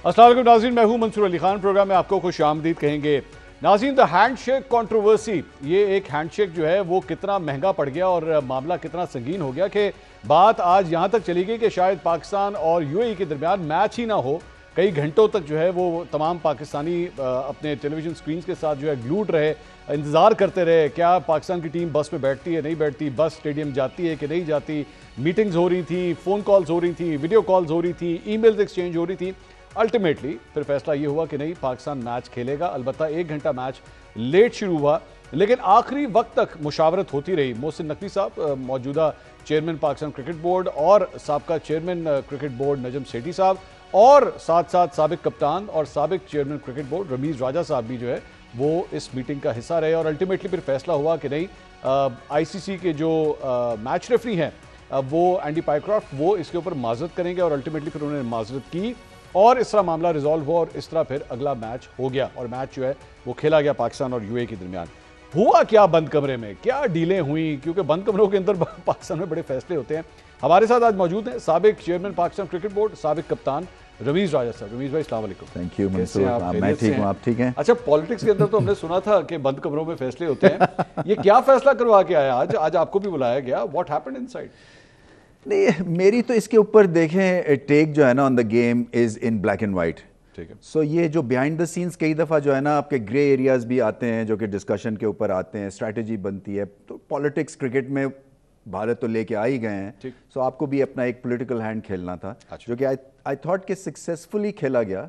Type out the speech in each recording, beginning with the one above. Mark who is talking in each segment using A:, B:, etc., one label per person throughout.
A: السلام علیکم ناظرین، میں ہوں منصور علی خان۔ پروگرام میں آپ کو خوش آمدید کہیں گے۔ ناظرین، دا ہینڈ شیک کنٹروورسی، یہ ایک ہینڈ شیک جو ہے وہ کتنا مہنگا پڑ گیا اور معاملہ کتنا سنگین ہو گیا کہ بات آج یہاں تک چلی گئی کہ شاید پاکستان اور یو اے ای کے درمیان میچ ہی نہ ہو۔ کئی گھنٹوں تک جو ہے وہ تمام پاکستانی اپنے ٹیلی ویژن سکرینز کے ساتھ جو ہے گلوڈ رہے، انتظار کرتے رہے کیا پاکستان کی ٹیم بس پہ بیٹھتی ہے نہیں بیٹھتی، بس اسٹیڈیم جاتی ہے کہ نہیں جاتی۔ میٹنگز ہو رہی تھیں، فون کالز ہو رہی تھیں، ویڈیو کالز ہو رہی تھیں، ای میلز ایکسچینج ہو رہی تھی۔ الٹیمیٹلی پھر فیصلہ یہ ہوا کہ نہیں، پاکستان میچ کھیلے گا۔ البتہ 1 گھنٹہ میچ لیٹ شروع ہوا لیکن آخری وقت تک مشاورت ہوتی رہی۔ محسن نقوی صاحب، موجودہ چیئرمین پاکستان کرکٹ بورڈ، اور سابقہ chairman cricket board Najam Sethi صاحب، اور ساتھ ساتھ سابق کپتان اور سابق چیئرمین کرکٹ بورڈ رمیز راجہ صاحب بھی جو ہے وہ اس میٹنگ کا حصہ رہے، اور الٹیمیٹلی پھر فیصلہ ہوا کہ نہیں، آئی سی سی کے جو میچ ریفری ہیں وہ اینڈی پائیکرافٹ، وہ اس کے اوپر معذرت کریں گے، اور الٹیمیٹلی پھر انہوں نے معذرت کی اور اس طرح معاملہ ریزالو ہوا، اور اس طرح پھر اگلا میچ ہو گیا اور میچ جو ہے وہ کھیلا گیا پاکستان اور یو اے کے درمیان۔ ہوا کیا بند کمرے میں، کیا ڈیلیں ہوئیں، کیونکہ بند کمروں کے اندر پاکستان میں بڑے فیصلے ہوتے ہیں۔ ہمارے ساتھ آج موجود ہیں سابق چیئرمین پاکستان کرکٹ بورڈ، سابق کپتان رمیز راجہ صاحب۔ رمیز بھائی السلام علیکم۔
B: تھینک یو منصور، میں ٹھیک ہوں، آپ ٹھیک ہیں؟
A: اچھا، پالیٹکس کے اندر تو ہم نے سنا تھا کہ بند کمروں میں فیصلے ہوتے ہیں، یہ کیا فیصلہ کروا کے آیا آج آپ کو بھی بلایا گیا؟ What happened in side?
B: نہیں، میری تو اس کے اوپر دیکھیں ٹیک جو ہے نا on the game is in black and white.
A: ٹھیک ہے،
B: سو یہ جو بیہائنڈ دا سینس کئی دفعہ جو ہے نا آپ کے گرے ایریاز بھی آتے ہیں جو کہ ڈسکشن کے اوپر آتے ہیں، اسٹریٹجی بنتی ہے۔ تو پالیٹکس کرکٹ میں بھارت تو لے کے آ ہی گئے ہیں، سو آپ کو بھی اپنا ایک پولیٹیکل ہینڈ کھیلنا تھا، جو کہ آئی تھاٹ کہ سکسیزفلی کھیلا گیا۔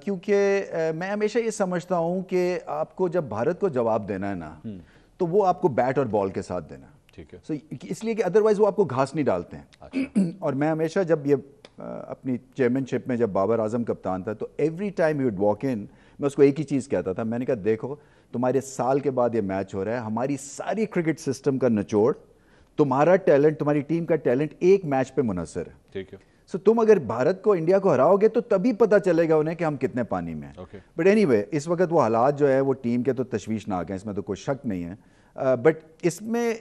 B: کیونکہ میں ہمیشہ یہ سمجھتا ہوں کہ آپ کو جب بھارت کو جواب دینا ہے نا تو وہ آپ کو بیٹ اور بال کے ساتھ دینا ہے، سو اس لیے کہ ادروائز وہ آپ کو گھاس نہیں ڈالتے ہیں۔ اور میں ہمیشہ جب یہ اپنی چیئرمین شپ میں جب بابر اعظم کپتان تھا تو every time he would walk in, میں اس کو ایک ہی چیز کہتا تھا، میں نے کہا دیکھو تمہارے سال کے بعد یہ میچ ہو رہا ہے، ہماری ساری کرکٹ سسٹم کا نچوڑ، تمہارا ٹیلنٹ، تمہاری ٹیم کا ٹیلنٹ ایک میچ پہ منحصر ہے۔
A: ٹھیک ہے،
B: سو تم اگر بھارت کو، انڈیا کو ہراؤ گے تو تبھی پتہ چلے گا انہیں کہ ہم کتنے پانی میں ہیں۔ بٹ اینی وے اس وقت وہ حالات جو ہے وہ ٹیم کے تو تشویشناک ہیں، اس میں تو کوئی شک نہیں ہے۔ بٹ اس میں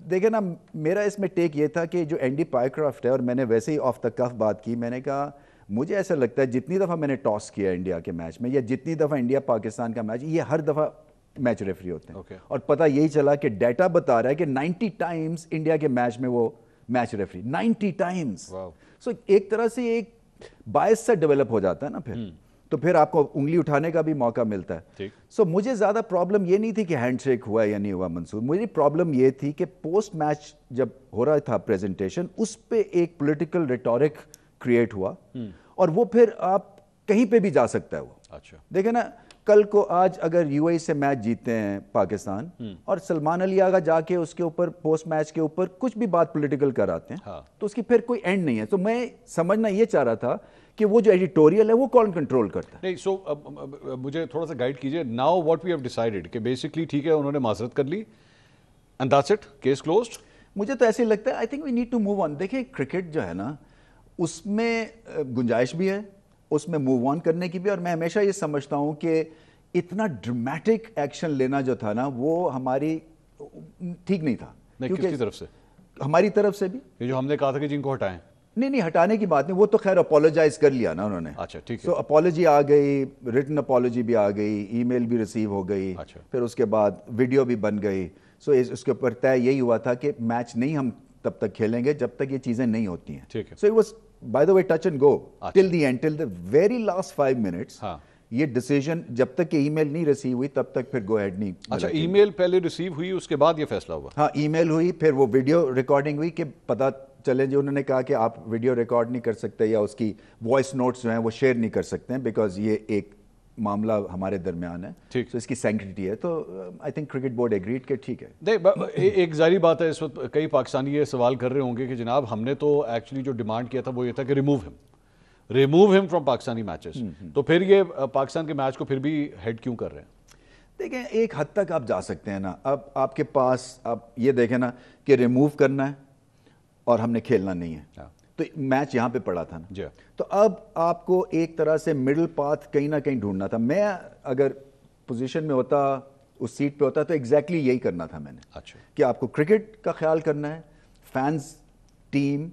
B: دیکھیں نا، میرا اس میں ٹیک یہ تھا کہ جو اینڈی پائیکرافٹ ہے، اور میں نے ویسے ہی آف دا کف بات کی، میں نے کہا مجھے ایسا لگتا ہے جتنی دفعہ میں نے ٹاس کیا انڈیا کے میچ میں، یا جتنی دفعہ انڈیا پاکستان کا میچ، یہ ہر دفعہ میچ ریفری ہوتے ہیں، اور پتہ یہی چلا کہ ڈیٹا بتا رہا ہے کہ 90 ٹائمز انڈیا کے میچ میں وہ میچ ریفری 90 ٹائمز۔ سو ایک طرح سے ایک باعث سے ڈیولپ ہو جاتا ہے نا، تو پھر آپ کو انگلی اٹھانے کا بھی موقع ملتا ہے۔ سو مجھے زیادہ پرابلم یہ نہیں تھی کہ ہینڈ شیک ہوا یا نہیں ہوا منصور، مجھے پرابلم یہ تھی کہ پوسٹ میچ جب ہو رہا تھا پریزنٹیشن، اس پہ ایک پولیٹیکل ریٹورک کریٹ ہوا، اور وہ پھر آپ کہیں پہ بھی جا سکتا ہے وہ۔ دیکھیں نا، کل کو آج اگر یو اے سے میچ جیتے ہیں پاکستان، اور سلمان علی آغا جا کے اس کے اوپر پوسٹ میچ کے اوپر کچھ بھی بات پولیٹیکل کراتے ہیں تو اس کی پھر کوئی اینڈ نہیں ہے۔ تو میں سمجھنا یہ چاہ رہا تھا کہ وہ جو ایڈیٹوریل ہے وہ کون کنٹرول کرتا ہے۔
A: نہیں، سو مجھے تھوڑا سا گائیڈ کیجئے۔ Now what we have decided کہ بیسکلی ٹھیک ہے، انہوں نے معذرت کر لی and that's it, case closed.
B: مجھے تو ایسے لگتا ہے I think we need to move on. دیکھیں کرکٹ جو ہے نا اس میں گنجائش بھی ہے، اس میں موو آن کرنے کی بھی، اور میں ہمیشہ یہ سمجھتا ہوں کہ اتنا ڈرامیٹک ایکشن لینا جو تھا نا وہ ہماری ٹھیک نہیں تھا۔
A: کس کی طرف سے؟
B: ہماری طرف سے بھی،
A: یہ جو ہم نے کہا تھا کہ جن کو ہٹائیں۔
B: نہیں ہٹانے کی بات نہیں، وہ تو خیر اپولوجائز کر لیا نا انہوں نے۔
A: اچھا ٹھیک ہے،
B: سو اپولوجی آ گئی، ریٹن اپولوجی بھی آ گئی، ای میل بھی ریسیو ہو گئی، پھر اس کے بعد ویڈیو بھی بن گئی۔ سو اس کے اوپر طے یہی ہوا تھا کہ میچ نہیں ہم تب تک کھیلیں گے جب تک یہ چیزیں نہیں ہوتی ہیں۔
A: ٹھیک ہے،
B: so it was by the way touch and go till the end, till the very last 5 minutes. یہ ڈیسیجن جب تک کہ ای میل نہیں ریسیو ہوئی تب تک پھر گو ہیڈ نہیں۔
A: اچھا، ای میل پہلے ریسیو ہوئی، اس کے بعد یہ فیصلہ ہوا؟
B: ہاں، ای میل ہوئی، پھر وہ ویڈیو ریکارڈنگ ہوئی کہ پتہ چلے جو انہوں نے کہا کہ آپ ویڈیو ریکارڈ نہیں کر سکتے یا اس کی وائس نوٹس جو ہیں وہ شیئر نہیں کر سکتے ہیں، بیکاز یہ ایک معاملہ ہمارے درمیان ہے، تو اس کی سینکٹیٹی ہے۔ تو I think cricket board agreed کہ ٹھیک ہے۔
A: ایک ظاہری بات ہے، اس وقت کئی پاکستانی یہ سوال کر رہے ہوں گے کہ جناب ہم نے تو ایکچولی جو ڈیمانڈ کیا تھا وہ یہ تھا کہ ریموو ہم فرام پاکستانی میچز، تو پھر یہ پاکستان کے میچ کو پھر بھی ہیڈ کیوں کر رہے ہیں؟
B: دیکھیں ایک حد تک آپ جا سکتے ہیں نا، اب آپ کے پاس آپ یہ دیکھیں نا کہ ریموو کرنا ہے اور ہم نے کھیلنا نہیں ہے، تو میچ یہاں پہ پڑا تھا نا، تو اب آپ کو ایک طرح سے مڈل پاتھ کہیں نہ کہیں ڈھونڈنا تھا۔ میں اگر پوزیشن میں ہوتا، اس سیٹ پہ ہوتا تو ایگزیکٹلی یہی کرنا تھا میں نے، کہ آپ کو کرکٹ کا خیال کرنا ہے، فینز، ٹیم،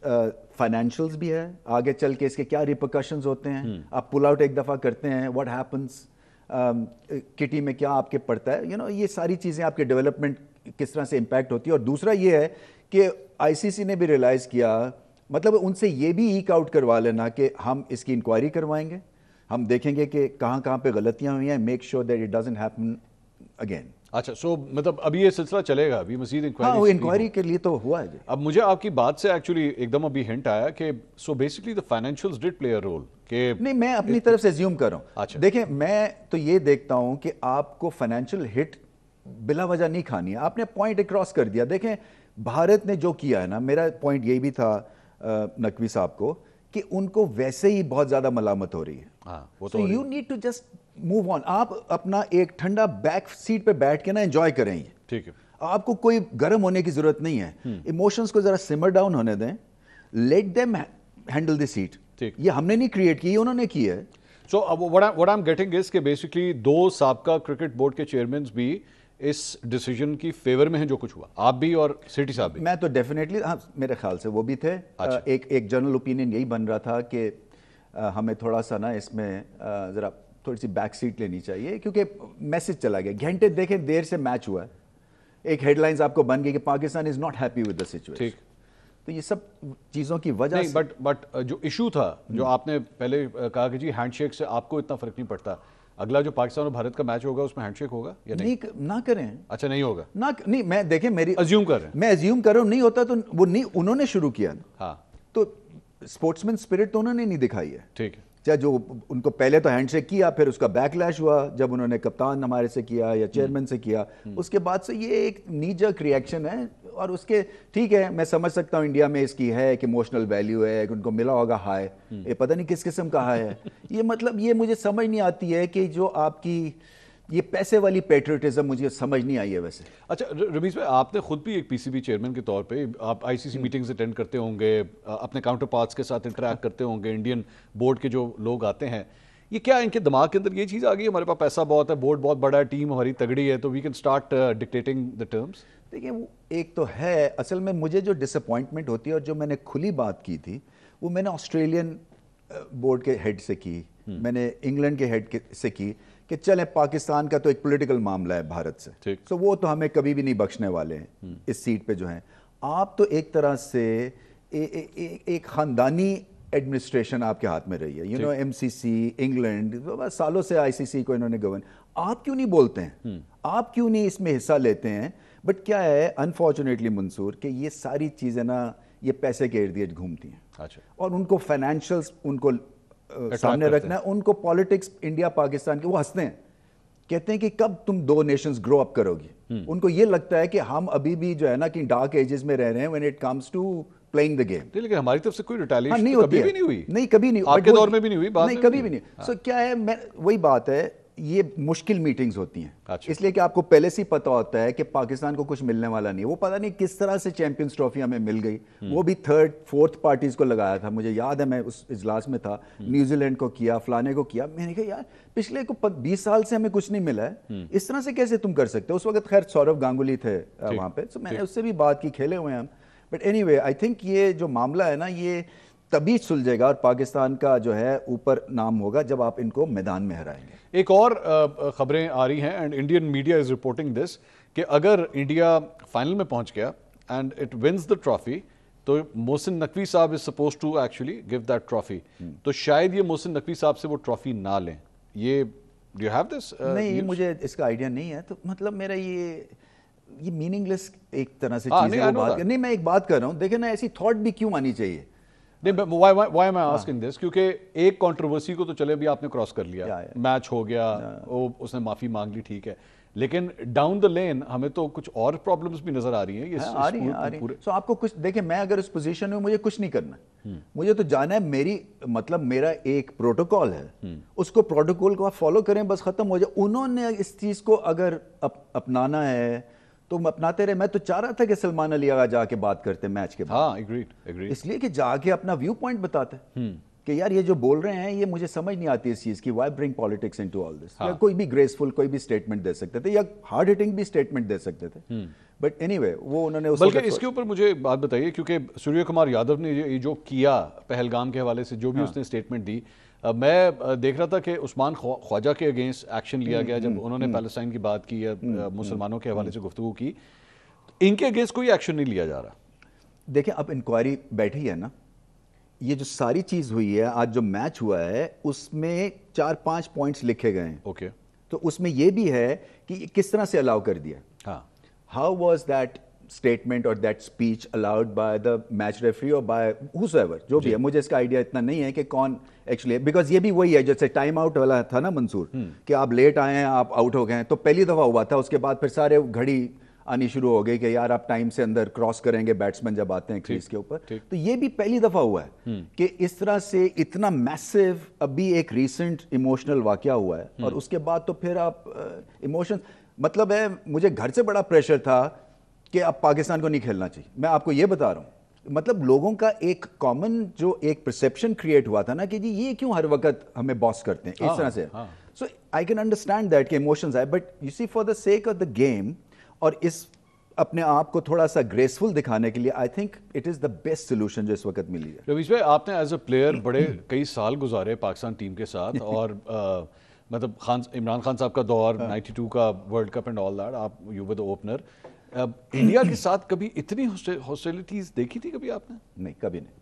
B: فائنینشلز بھی ہے, آگے چل کے اس کے کیا ریپرکشنز ہوتے ہیں, آپ پل آؤٹ ایک دفعہ کرتے ہیں واٹ ہیپنس, کٹی میں کیا آپ کے پڑتا ہے, یہ ساری چیزیں آپ کے ڈیولپمنٹ کس طرح سے امپیکٹ ہوتی ہے. اور دوسرا یہ ہے کہ آئی سی سی نے بھی ریئلائز کیا, مطلب ان سے یہ بھی ایک آؤٹ کروا لینا کہ ہم اس کی انکوائری کروائیں گے, ہم دیکھیں گے کہ کہاں کہاں پہ غلطیاں ہوئی ہیں, make sure that it doesn't happen again.
A: اچھا, سو مطلب ابھی یہ سلسلہ چلے گا, ابھی مزید
B: ہاں وہ انکوائری کے لیے تو ہوا ہے جی.
A: اب مجھے آپ کی بات سے ایکچولی ایک دم ابھی ہنٹ آیا کہ so basically the فائنینشیلز ڈڈ play a role. کہ
B: نہیں, میں اپنی طرف سے ایزیوم کر رہا ہوں. دیکھیں میں تو یہ دیکھتا ہوں کہ آپ کو فائنینشیل ہٹ بلا وجہ نہیں کھانی ہے, آپ نے پوائنٹ کراس کر دیا. دیکھیں بھارت نے جو کیا ہے نا, میرا پوائنٹ یہی بھی تھا نقوی صاحب کو کہ ان کو ویسے ہی بہت زیادہ ملامت ہو رہی ہے. So you need to just move on. آپ اپنا ایک ٹھنڈا بیک سیٹ پہ بیٹھ کے نا انجوائے کریں. یہ
A: ٹھیک ہے,
B: آپ کو کوئی گرم ہونے کی ضرورت نہیں ہے, ایموشنز کو ذرا سمر ڈاؤن ہونے دیں, let them handle the set. یہ ہم نے نہیں کریٹ کی, انہوں نے کی ہے.
A: سو what I'm getting is کہ بیسکلی 2 سابقہ کرکٹ بورڈ کے چیئرمینز بھی اس ڈیسیجن کی فیور میں ہیں جو کچھ ہوا, آپ بھی اور سیٹی صاحب بھی.
B: میں تو ڈیفینیٹلی, ہاں میرے خیال سے وہ بھی تھے. ایک جنرل اوپینین یہی بن رہا تھا کہ ہمیں تھوڑا سا نا اس میں ذرا تھوڑی سی بیک سیٹ لینی چاہیے, کیونکہ میسج چلا گیا. گھنٹے دیکھیں دیر سے میچ ہوا ہے, ایک ہیڈ لائنز آپ کو بن گئی کہ Pakistan is not happy with the situation. تو یہ سب چیزوں کی وجہ سے.
A: بٹ جو ایشو تھا جو آپ نے پہلے کہا کہ جی ہینڈ شیک سے آپ کو اتنا فرق نہیں پڑتا, اگلا جو پاکستان اور بھارت کا میچ ہوگا اس میں ہینڈ شیک ہوگا یا نہیں؟
B: نہ کریں.
A: اچھا نہیں ہوگا,
B: نہیں, میں دیکھیں میری
A: ازیوم کر رہے ہیں,
B: میں ازیوم کر رہا ہوں, نہیں ہوتا تو وہ نہیں, انہوں نے شروع کیا نا.
A: ہاں
B: تو اسپورٹس مین اسپرٹ تو انہوں نے نہیں دکھائی ہے.
A: ٹھیک ہے,
B: چاہے جو ان کو پہلے تو ہینڈ شیک کیا, پھر اس کا بیک لیش ہوا جب انہوں نے کپتان ہمارے سے کیا یا چیئرمین سے کیا, اس کے بعد سے یہ ایک نی جرک ریئیکشن ہے. اور اس کے ٹھیک ہے, میں سمجھ سکتا ہوں انڈیا میں اس کی ہے کہ ایموشنل ویلیو ہے, کہ ان کو ملا ہوگا ہائے, یہ پتہ نہیں کس قسم کا ہائے ہے. یہ مطلب یہ مجھے سمجھ نہیں آتی ہے کہ جو آپ کی یہ پیسے والی پیٹریوٹزم مجھے سمجھ نہیں آئی ہے ویسے.
A: اچھا رمیز بھائی, آپ نے خود بھی ایک پی سی بی چیئرمین کے طور پہ آپ آئی سی سی میٹنگز اٹینڈ کرتے ہوں گے, اپنے کاؤنٹر پارٹس کے ساتھ انٹریکٹ کرتے ہوں گے, انڈین بورڈ کے جو لوگ آتے ہیں, یہ کیا ان کے دماغ کے اندر یہ چیز آ گئی ہمارے پاس پیسہ بہت ہے, بورڈ بہت بڑا ہے, ٹیم ہماری تگڑی ہے, تو we can start dictating the terms?
B: دیکھیں وہ ایک تو ہے, اصل میں مجھے جو ڈس اپوائنٹمنٹ ہوتی ہے اور جو میں نے کھلی بات کی تھی وہ میں نے آسٹریلین بورڈ کے ہیڈ سے کی, میں نے انگلینڈ کے ہیڈ سے کی کہ چلیں پاکستان کا تو ایک پولیٹیکل معاملہ ہے بھارت سے, سو وہ تو ہمیں کبھی بھی نہیں بخشنے والے ہیں اس سیٹ پہ جو ہیں. آپ تو ایک طرح سے ایک خاندانی ایڈمنسٹریشن آپ کے ہاتھ میں رہی ہے, ایم سی سی, انگلینڈ, سالوں سے آئی سی سی کو انہوں نے گورن. آپ کیوں نہیں بولتے ہیں, آپ کیوں نہیں اس میں حصہ لیتے ہیں؟ بٹ کیا ہے انفارچونیٹلی منصور کہ یہ ساری چیزیں نا یہ پیسے کے ارد گرد گھومتی ہیں, اور ان کو فائنینشلز ان کو سامنے رکھنا ہے, ان کو پالیٹکس انڈیا پاکستان کے وہ ہنستے ہیں, کہتے ہیں کہ کب تم 2 نیشنز گرو اپ کرو گی. ان کو یہ لگتا ہے کہ ہم ابھی بھی جو ہے نا کہ ڈارک ایجز میں رہ رہے ہیں when it comes to playing the game.
A: لیکن ہماری طرف سے کوئی ریٹیلیشن کبھی بھی نہیں ہوئی.
B: نہیں کبھی نہیں,
A: آپ کے دور میں بھی نہیں ہوئی,
B: نہیں کبھی بھی نہیں. سو کیا ہے, وہی بات ہے, یہ مشکل میٹنگز ہوتی ہیں اس لیے کہ آپ کو پہلے سے ہی پتہ ہوتا ہے کہ پاکستان کو کچھ ملنے والا نہیں ہے. وہ پتہ نہیں کس طرح سے چیمپئنز ٹرافی ہمیں مل گئی, وہ بھی 3rd 4th پارٹیز کو لگایا تھا. مجھے یاد ہے میں اس اجلاس میں تھا, نیوزی لینڈ کو کیا, فلانے کو کیا. میں نے کہا یار پچھلے کو 20 سال سے ہمیں کچھ نہیں ملا ہے, اس طرح سے کیسے تم کر سکتے ہو. اس وقت خیر سورو گانگولی تھے وہاں پہ, تو میں نے اس سے بھی بات کی, کھیلے ہوئے ہیں ہم. But any way I think یہ جو معاملہ ہے نا یہ تبھی سلجھے گا اور پاکستان کا جو ہے اوپر نام ہوگا جب آپ ان کو میدان میں ہرائیں گے.
A: ایک اور خبریں آ رہی ہیں and Indian media is reporting this کہ اگر انڈیا فائنل میں پہنچ گیا and it wins the trophy تو محسن نقوی صاحب is suppose to actually give that trophy, تو شاید یہ محسن نقوی صاحب سے وہ ٹرافی نہ لیں. یہ ڈو یو ہیو دس؟
B: نہیں, مجھے اس کا آئیڈیا نہیں ہے. تو مطلب میرا یہ میننگ لیس ایک طرح سے چیز ہے. نہیں میں ایک بات کر رہا ہوں, دیکھیں نا ایسی تھاٹ بھی کیوں آنی چاہیے.
A: Why am I asking this, کیونکہ ایک کنٹروورسی کو تو چلے بھی آپ نے کراس کر لیا, میچ ہو گیا, اس نے معافی مانگ لی, ٹھیک ہے, لیکن ڈاؤن دا لین ہمیں تو کچھ اور پرابلمس بھی نظر آ رہی ہیں.
B: آ رہی ہیں. سو آپ کو کچھ دیکھیں, میں اگر اس پوزیشن میں مجھے کچھ نہیں کرنا, مجھے تو جانا ہے, میری مطلب میرا ایک پروٹوکول ہے, اس کو پروٹوکول کو آپ فالو کریں, بس ختم ہو جائے. انہوں نے اس چیز کو اگر اپنانا ہے تو اپناتے رہے. میں تو چاہ رہا تھا کہ سلمان علی آغا جا کے بات کرتے میچ کے بعد, اس لیے کہ جا کے اپنا ویو پوائنٹ بتاتے کہ یار یہ جو بول رہے ہیں یہ مجھے سمجھ نہیں آتی اس چیز کی, وائی برنگ پالیٹکس انٹو آل دس. یا کوئی بھی گریسفل کوئی بھی اسٹیٹمنٹ دے سکتے تھے, یا ہارڈ ہٹنگ بھی اسٹیٹمنٹ دے سکتے تھے, بٹ اینی وے وہ انہوں نے
A: بلکہ اس کے اوپر مجھے بات بتائیے، کیونکہ سوریہ کمار یادو نے یہ جو کیا پہلگام کے حوالے سے جو بھی اس نے اسٹیٹمنٹ دی، میں دیکھ رہا تھا کہ عثمان خواجہ کے اگینسٹ ایکشن لیا گیا جب انہوں نے پیلسٹائن کی بات کی یا مسلمانوں کے حوالے سے گفتگو کی، ان کے اگینسٹ کوئی ایکشن نہیں لیا جا رہا۔
B: دیکھیں اب انکوائری بیٹھی ہے نا، یہ جو ساری چیز ہوئی ہے، آج جو میچ ہوا ہے اس میں 4-5 پوائنٹس لکھے گئے ہیں،
A: اوکے،
B: تو اس میں یہ بھی ہے کہ یہ کس طرح سے الاؤ کر دیا،
A: ہاں،
B: ہاؤ واز دیٹ اسٹیٹمنٹ اور that speech allowed by the match referee اور بائی ہوسویور جو بھی ہے، مجھے اس کا آئیڈیا اتنا نہیں ہے کہ کون ایکچولی، بیکاز یہ بھی وہی ہے جیسے ٹائم آؤٹ والا تھا نا منصور، کہ آپ لیٹ آئے ہیں آپ آؤٹ ہو گئے ہیں، تو پہلی دفعہ ہوا تھا، اس کے بعد پھر سارے گھڑی آنی شروع ہو گئی کہ یار آپ ٹائم سے اندر کراس کریں گے بیٹسمین جب آتے ہیں کریز کے اوپر، تو یہ بھی پہلی دفعہ ہوا ہے کہ اس طرح سے اتنا میسو ابھی ایک ریسنٹ ایموشنل واقعہ ہوا ہے، اور اس کے بعد تو پھر آپ ایموشن، مطلب ہے مجھے گھر سے بڑا پریشر تھا کہ اب پاکستان کو نہیں کھیلنا چاہیے، میں آپ کو یہ بتا رہا ہوں، مطلب لوگوں کا ایک کامن جو ایک پرسیپشن کریٹ ہوا تھا نا کہ جی یہ کیوں ہر وقت ہمیں باس کرتے ہیں اس طرح سے، so I can understand that کہ ایموشنز آئے، but you see for the sake of the game اور اس اپنے آپ کو تھوڑا سا گریسفل دکھانے کے لیے I think it is the best solution جو اس وقت ملی ہے۔
A: رویش بھائی، آپ نے ایز اے پلیئر بڑے کئی سال گزارے پاکستان ٹیم کے ساتھ، اور مطلب عمران خان صاحب کا دور، 92 کا world cup and all that, آپ you were the opener, India کے ساتھ کبھی اتنی ہاسٹیلٹیز دیکھی تھی کبھی آپ نے؟
B: نہیں، کبھی نہیں۔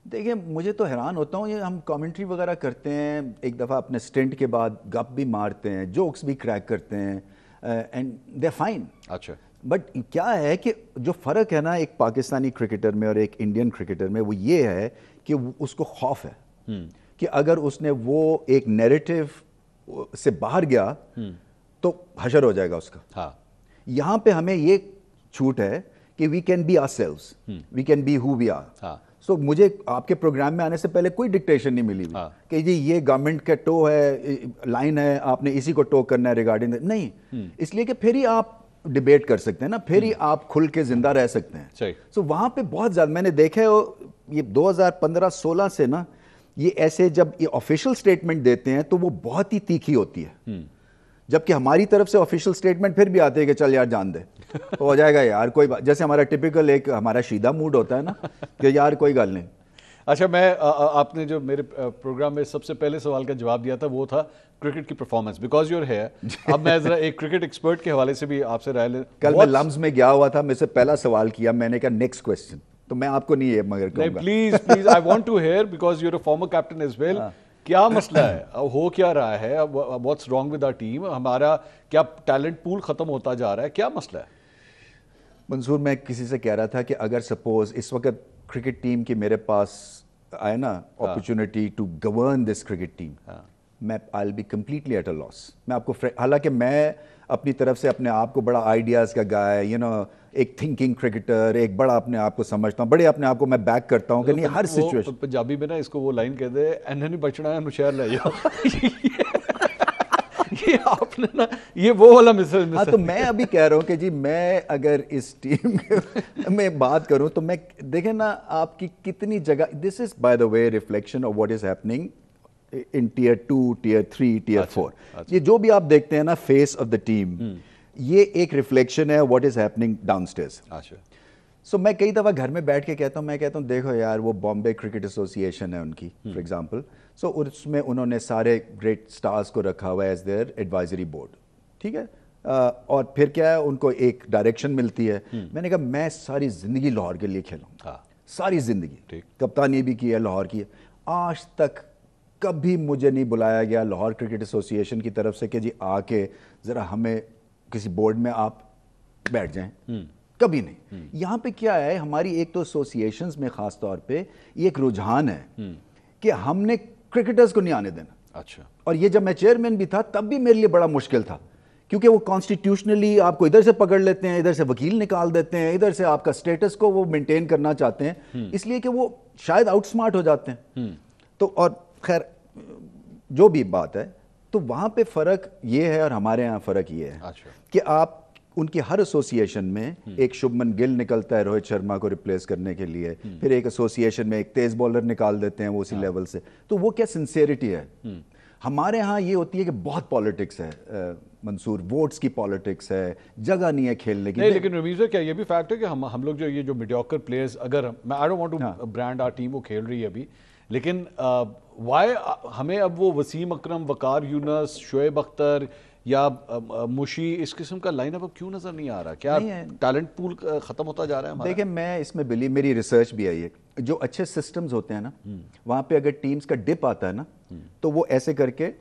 B: دیکھیں مجھے تو حیران ہوتا ہوں، یہ ہم کامنٹری وغیرہ کرتے ہیں، ایک دفعہ اپنے سٹنٹ کے بعد گپ بھی مارتے ہیں، جوکس بھی کریک کرتے ہیں، اینڈ دے فائن۔
A: اچھا،
B: بٹ کیا ہے کہ جو فرق ہے نا ایک پاکستانی کرکٹر میں اور ایک انڈین کرکٹر میں، وہ یہ ہے کہ اس کو خوف ہے کہ اگر اس نے وہ ایک نیریٹو سے باہر گیا تو حشر ہو جائے گا اس کا۔
A: ہاں،
B: یہاں پہ ہمیں یہ چھوٹ ہے کہ we can be ourselves, we can be who we are. So مجھے آپ کے پروگرام میں آنے سے پہلے کوئی ڈکٹیشن نہیں ملی کہ جی یہ گورنمنٹ کا ٹو ہے، لائن ہے، آپ نے اسی کو ٹو کرنا ہے ریگارڈنگ، نہیں، اس لیے کہ پھر ہی آپ ڈیبیٹ کر سکتے ہیں نا، پھر ہی آپ کھل کے زندہ رہ سکتے ہیں۔ سو وہاں پہ بہت زیادہ میں نے دیکھا ہے، یہ 2015-16 سے نا یہ ایسے جب یہ آفیشیل سٹیٹمنٹ دیتے ہیں تو وہ بہت ہی تیکھی ہوتی ہے، جبکہ ہماری طرف سے آفیشیل سٹیٹمنٹ پھر بھی آتے ہیں کہ چل یار جان دے تو ہو جائے گا یار، کوئی بات، جیسے ہمارا ٹپیکل ایک ہمارا شیدہ موڈ ہوتا ہے نا کہ یار کوئی گل نہیں۔
A: اچھا، میں آپ نے جو میرے پروگرام میں سب سے پہلے سوال کا جواب دیا تھا وہ تھا کرکٹ کی پرفارمنس، بیکاز یور ہے، اب میں ذرا ایک کرکٹ ایکسپرٹ کے حوالے سے بھی آپ سے رائے لیں۔
B: کل میں لمز میں گیا ہوا تھا، میں سے پہلا سوال کیا، میں نے کہا نیکسٹ کوسچن، تو میں آپ کو نہیں یہ مگر کہوں گا،
A: please I want to hear because you are a former captain as well, کیا مسئلہ ہے، ہو کیا رہا ہے، what's wrong with our team, ہمارا کیا ٹیلنٹ پول ختم ہوتا جا رہا ہے، کیا مسئلہ ہے؟
B: منصور میں کسی سے کہہ رہا تھا کہ اگر سپوز اس وقت کرکٹ ٹیم کی میرے پاس آئے نا opportunity to govern this cricket team, میں I will be completely at a loss. میں آپ کو حالانکہ میں اپنی طرف سے اپنے آپ کو بڑا آئیڈیاز کا گائے، یو نو ایک تھنکنگ کرکٹر، ایک بڑا اپنے آپ کو سمجھتا ہوں، بڑے اپنے آپ کو میں بیک کرتا ہوں کہ نہیں ہر سچویشن،
A: پنجابی میں نا اس کو وہ لائن کہتے ہیں اینہ نہیں بچنا ہے نشہر لے جاؤ، یہ آپ نے نا یہ وہ والا مثال۔
B: ہاں، تو میں ابھی کہہ رہا ہوں کہ جی میں اگر اس ٹیم میں بات کروں تو میں دیکھیں نا آپ کی کتنی جگہ، this is by the way reflection of what is happening in tier 2 tier 3 tier 4، یہ جو بھی آپ دیکھتے ہیں نا فیس آف دا ٹیم، یہ ایک ریفلیکشن ہے what is happening downstairs. So میں کئی دفعہ گھر میں بیٹھ کے کہتا ہوں، میں کہتا ہوں دیکھو یار وہ بامبے کرکٹ ایسوسی ایشن ہے ان کی فار ایگزامپل، سو اس میں انہوں نے سارے گریٹ سٹارز کو رکھا ہوا ہے ایز دیئر ایڈوائزری بورڈ، ٹھیک ہے، اور پھر کیا ہے ان کو ایک ڈائریکشن ملتی ہے۔ میں نے کہا میں ساری زندگی لاہور کے لیے کھیلا ہوں، ساری زندگی کپتانی بھی کی ہے لاہور کی ہے، آج تک کبھی مجھے نہیں بلایا گیا لاہور کرکٹ ایسوسی ایشن کی طرف سے کہ جی آ کے ذرا ہمیں کسی بورڈ میں آپ بیٹھ جائیں، کبھی نہیں۔ یہاں پہ کیا ہے ہماری ایک تو ایسوسی ایشنز میں خاص طور پہ یہ ایک رجحان ہے کہ ہم نے کرکٹرز کو نہیں آنے دینا۔
A: اچھا،
B: اور یہ جب میں چیئرمین بھی تھا تب بھی میرے لیے بڑا مشکل تھا، کیونکہ وہ کانسٹیٹیوشنلی آپ کو ادھر سے پکڑ لیتے ہیں، ادھر سے وکیل نکال دیتے ہیں، ادھر سے آپ کا سٹیٹس کو وہ مینٹین کرنا چاہتے ہیں، اس لیے کہ وہ شاید آؤٹ سمارٹ ہو جاتے ہیں۔ تو اور خیر جو بھی بات ہے، تو وہاں پہ فرق یہ ہے اور ہمارے ہاں فرق یہ ہے کہ آپ ان کی ہر ایسوسی ایشن میں ایک شبمن گل نکلتا ہے روہت شرما کو ریپلیس کرنے کے لیے، پھر ایک ایسوسی ایشن میں ایک تیز بالر نکال دیتے ہیں وہ اسی لیول سے، تو وہ کیا سنسیئرٹی ہے؟ ہمارے ہاں یہ ہوتی ہے کہ بہت پالیٹکس ہے منصور, ووٹس کی پالیٹکس ہے, جگہ نہیں ہے کھیلنے کی.
A: نہیں لیکن رمیز کیا یہ بھی فیکٹ ہے کہ ہم لوگ جو یہ جو میڈیوکر پلیئرز, اگر میں I don't want to brand our team, وہ کھیل رہی ہے ابھی, لیکن وائی ہمیں اب وہ وسیم اکرم, وقار یونس, شعیب اختر یا مشی, اس قسم کا لائن اپ اب کیوں نظر نہیں آ رہا؟ کیا ٹیلنٹ پول ختم ہوتا جا رہا ہے ہمارا؟
B: دیکھیں میں اس میں بلیو, میری ریسرچ بھی آئی ہے, جو اچھے سسٹمز ہوتے ہیں نا وہاں پہ اگر ٹیمز کا ڈپ آتا ہے نا تو وہ ایسے کر کے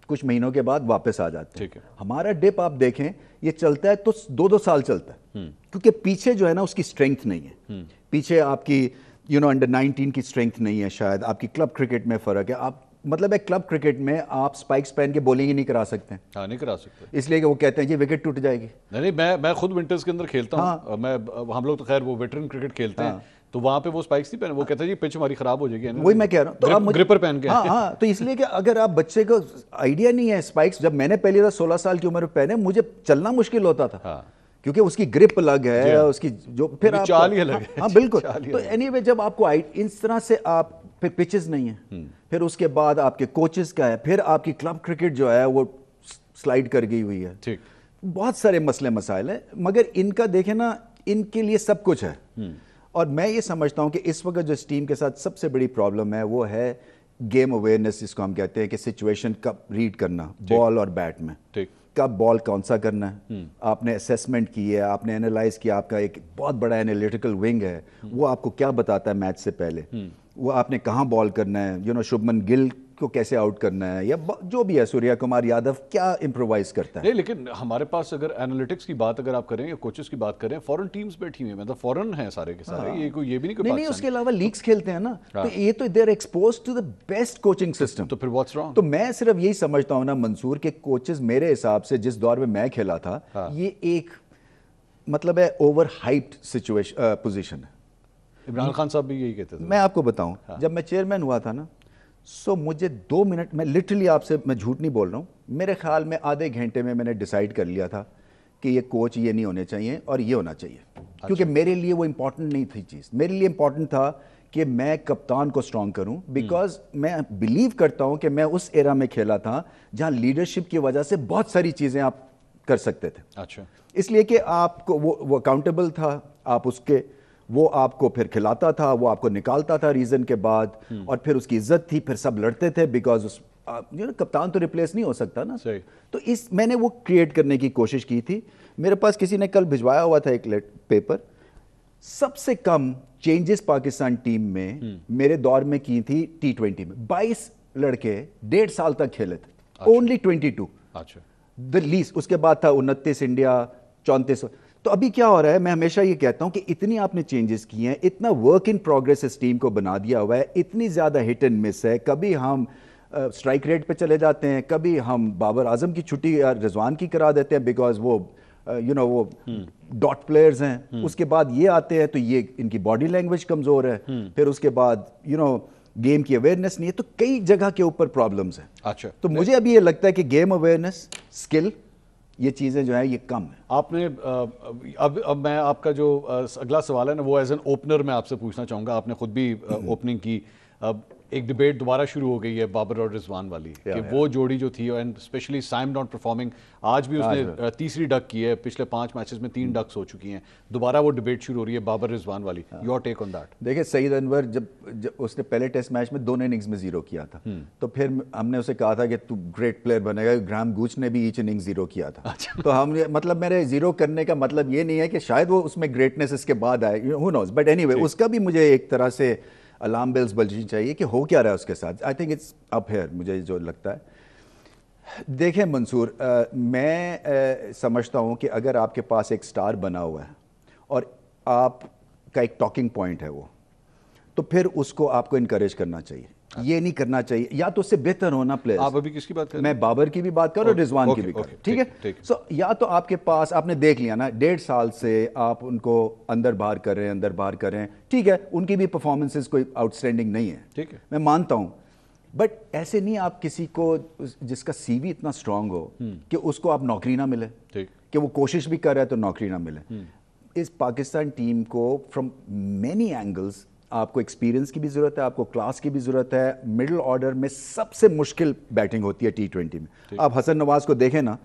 B: کچھ مہینوں کے بعد واپس آ جاتے ہیں. ہمارا ڈپ آپ دیکھیں یہ چلتا ہے تو 2 سال چلتا ہے, کیونکہ پیچھے جو ہے نا اس کی اسٹرینتھ نہیں ہے, پیچھے آپ کی انڈر 19 کی اسٹرینتھ نہیں ہے, شاید آپ کی کلب کرکٹ میں فرق ہے. آپ مطلب ہے کلب کرکٹ میں آپ سپائکس پہن کے بولنگ ہی نہیں کرا سکتے.
A: ہاں نہیں کرا سکتے,
B: اس لیے کہ وہ کہتے ہیں جی وکٹ ٹوٹ جائے گی.
A: نہیں میں خود ونٹرز کے اندر کھیلتا ہوں, میں ہم لوگ تو خیر وہ ویٹرن کرکٹ کھیلتے ہیں, تو وہاں پہ وہ سپائکس نہیں پہنے, وہ کہتے ہیں جی پچ ہماری خراب ہو جائے گی.
B: وہی میں کہہ رہا ہوں, تو آپ
A: گرپر پہن کے.
B: ہاں تو اس لیے کہ اگر آپ بچے کو آئیڈیا نہیں ہے سپائکس, جب میں نے پہلی بار 16 سال کی عمر میں پہنے مجھے چلنا مشکل ہوتا تھا, کیونکہ اس کی گرپ الگ ہے, اس کی جو پھر آپ
A: چال ہی الگ ہے.
B: ہاں بالکل. تو اینی وے جب آپ کو اس طرح سے آپ پھر پچز نہیں ہیں, پھر اس کے بعد آپ کے کوچز کا ہے, پھر آپ کی کلب کرکٹ جو ہے وہ سلائڈ کر گئی ہوئی ہے, بہت سارے مسئلے مسائل ہیں, مگر ان کا دیکھیں نا ان کے لیے سب کچھ ہے. اور میں یہ سمجھتا ہوں کہ اس وقت جو اس ٹیم کے ساتھ سب سے بڑی پرابلم ہے وہ ہے گیم اویئرنیس, جس کو ہم کہتے ہیں کہ سچویشن کب ریڈ کرنا بال اور بیٹ میں, کب بال کون سا کرنا ہے. آپ نے اسیسمنٹ کی ہے, آپ نے انالائز کیا, آپ کا ایک بہت بڑا انالیٹیکل ونگ ہے, وہ آپ کو کیا بتاتا ہے میچ سے پہلے, وہ آپ نے کہاں بال کرنا ہے, شبمن گل کو کیسے آؤٹ کرنا ہے, یا جو بھی ہے سوریا کمار یادو کیا امپرووائز کرتا ہے.
A: نہیں لیکن ہمارے پاس اگر انالیٹکس کی بات اگر آپ کریں یا کوچز کی بات کریں, فورن ٹیمز بیٹھی ہوئی ہیں, مطلب فورن ہیں سارے کے سارے, یہ کوئی یہ بھی نہیں.
B: نہیں اس کے علاوہ لیگز کھیلتے ہیں نا, تو یہ تو they are exposed to the best coaching system.
A: تو پھر واٹس رانگ؟
B: تو میں صرف یہی سمجھتا ہوں نا منصور کے کوچز میرے حساب سے جس دور میں میں کھیلا تھا یہ ایک مطلب ہے اوور ہائپڈ سچویشن پوزیشن ہے.
A: عمران خان صاحب بھی یہی کہتے تھے.
B: میں آپ کو بتاؤں جب میں چیئرمین ہوا تھا نا, سو مجھے 2 منٹ, میں لٹرلی آپ سے میں جھوٹ نہیں بول رہا ہوں, میرے خیال میں آدھے گھنٹے میں نے ڈیسائیڈ کر لیا تھا کہ یہ کوچ یہ نہیں ہونے چاہیے اور یہ ہونا چاہیے. کیونکہ میرے لیے وہ امپورٹنٹ نہیں تھی چیز, میرے لیے امپورٹنٹ تھا کہ میں کپتان کو اسٹرانگ کروں, بیکاز میں بلیو کرتا ہوں کہ میں اس ایرا میں کھیلا تھا جہاں لیڈرشپ کی وجہ سے بہت ساری چیزیں آپ کر سکتے تھے.
A: اچھا, اس
B: لیے کہ آپ کو وہ اکاؤنٹیبل تھا, آپ اس کے وہ آپ کو پھر کھلاتا تھا, وہ آپ کو نکالتا تھا ریزن کے بعد, اور پھر اس کی عزت تھی, پھر سب لڑتے تھے, بیکاز کپتان تو ریپلیس نہیں ہو سکتا نا. تو میں نے وہ کریٹ کرنے کی کوشش کی تھی. میرے پاس کسی نے کل بھجوایا ہوا تھا ایک پیپر, سب سے کم چینجز پاکستان ٹیم میں میرے دور میں کی تھی T20 میں, 22 لڑکے 1.5 سال تک کھیلے تھے, اونلی 22. اچھا دا لیسٹ. اس کے بعد تھا 29 انڈیا, 34. تو ابھی کیا ہو رہا ہے, میں ہمیشہ یہ کہتا ہوں کہ اتنی آپ نے چینجز کیے ہیں, اتنا ورک ان پروگریس اس ٹیم کو بنا دیا ہوا ہے, اتنی زیادہ ہٹ اینڈ مس ہے, کبھی ہم اسٹرائک ریٹ پہ چلے جاتے ہیں, کبھی ہم بابر اعظم کی چھٹی رضوان کی کرا دیتے ہیں بیکاز وہ وہ ڈاٹ پلیئرز ہیں, اس کے بعد یہ آتے ہیں تو یہ ان کی باڈی لینگویج کمزور ہے, پھر اس کے بعد گیم کی اویئرنیس نہیں ہے, تو کئی جگہ کے اوپر پرابلمز ہیں.
A: اچھا,
B: تو مجھے ابھی یہ لگتا ہے کہ گیم اویئرنیس, اسکل, یہ چیزیں جو ہیں یہ کم ہیں.
A: آپ نے اب میں آپ کا جو اگلا سوال ہے نا وہ ایز این اوپنر میں آپ سے پوچھنا چاہوں گا. آپ نے خود بھی اوپننگ کی, اب ایک ڈبیٹ دوبارہ شروع ہو گئی ہے بابر اور رضوان والی, کہ وہ جوڑی جو تھی, and specially Saim not performing, آج بھی اس نے تیسری ڈک کی ہے, پچھلے 5 میچز میں 3 ڈکس ہو چکی ہیں, دوبارہ وہ ڈبیٹ شروع ہو رہی ہے بابر رضوان والی. Your take on that?
B: دیکھیں سعید انور جب اس نے پہلے ٹیسٹ میچ میں دونوں اننگز میں 0 کیا تھا, تو پھر ہم نے اسے کہا تھا کہ تو گریٹ پلیئر بنے گا. گرام گوچ نے بھی ایچ اننگ 0 کیا تھا, تو ہم مطلب میرے 0 کرنے کا مطلب یہ نہیں ہے کہ شاید وہ اس میں گریٹنس اس کے بعد آئے, ہو نوز, بٹ اینی وے اس کا بھی مجھے ایک طرح سے الارم بیلز بجنی چاہیے کہ ہو کیا رہا ہے اس کے ساتھ. I think it's up here, مجھے جو لگتا ہے. دیکھیں منصور, میں سمجھتا ہوں کہ اگر آپ کے پاس ایک سٹار بنا ہوا ہے اور آپ کا ایک ٹاکنگ پوائنٹ ہے وہ, تو پھر اس کو آپ کو انکریج کرنا چاہیے, یہ نہیں کرنا چاہیے یا تو اس سے بہتر ہونا پلیئر.
A: آپ ابھی کس کی بات کر رہے ہیں؟
B: میں بابر کی بھی بات کر رہا ہوں, رضوان کی بھی کر رہا ہوں, ٹھیک ہے. سو یا تو آپ کے پاس, آپ نے دیکھ لیا نا 1.5 سال سے آپ ان کو اندر باہر کر رہے ہیں, ٹھیک ہے, ان کی بھی پرفارمنسز کوئی آؤٹ اسٹینڈنگ نہیں ہے, ٹھیک ہے, میں مانتا ہوں, بٹ ایسے نہیں آپ کسی کو جس کا سی وی اتنا اسٹرانگ ہو کہ اس کو آپ نوکری نہ ملے, کہ وہ کوشش بھی کر رہا ہے تو نوکری نہ ملے. اس پاکستان ٹیم کو فرام مینی اینگلز آپ کو ایکسپیرینس کی بھی ضرورت ہے, آپ کو کلاس کی بھی ضرورت ہے. مڈل آرڈر میں سب سے مشکل بیٹنگ ہوتی ہے T20 میں. آپ حسن نواز کو دیکھیں نا,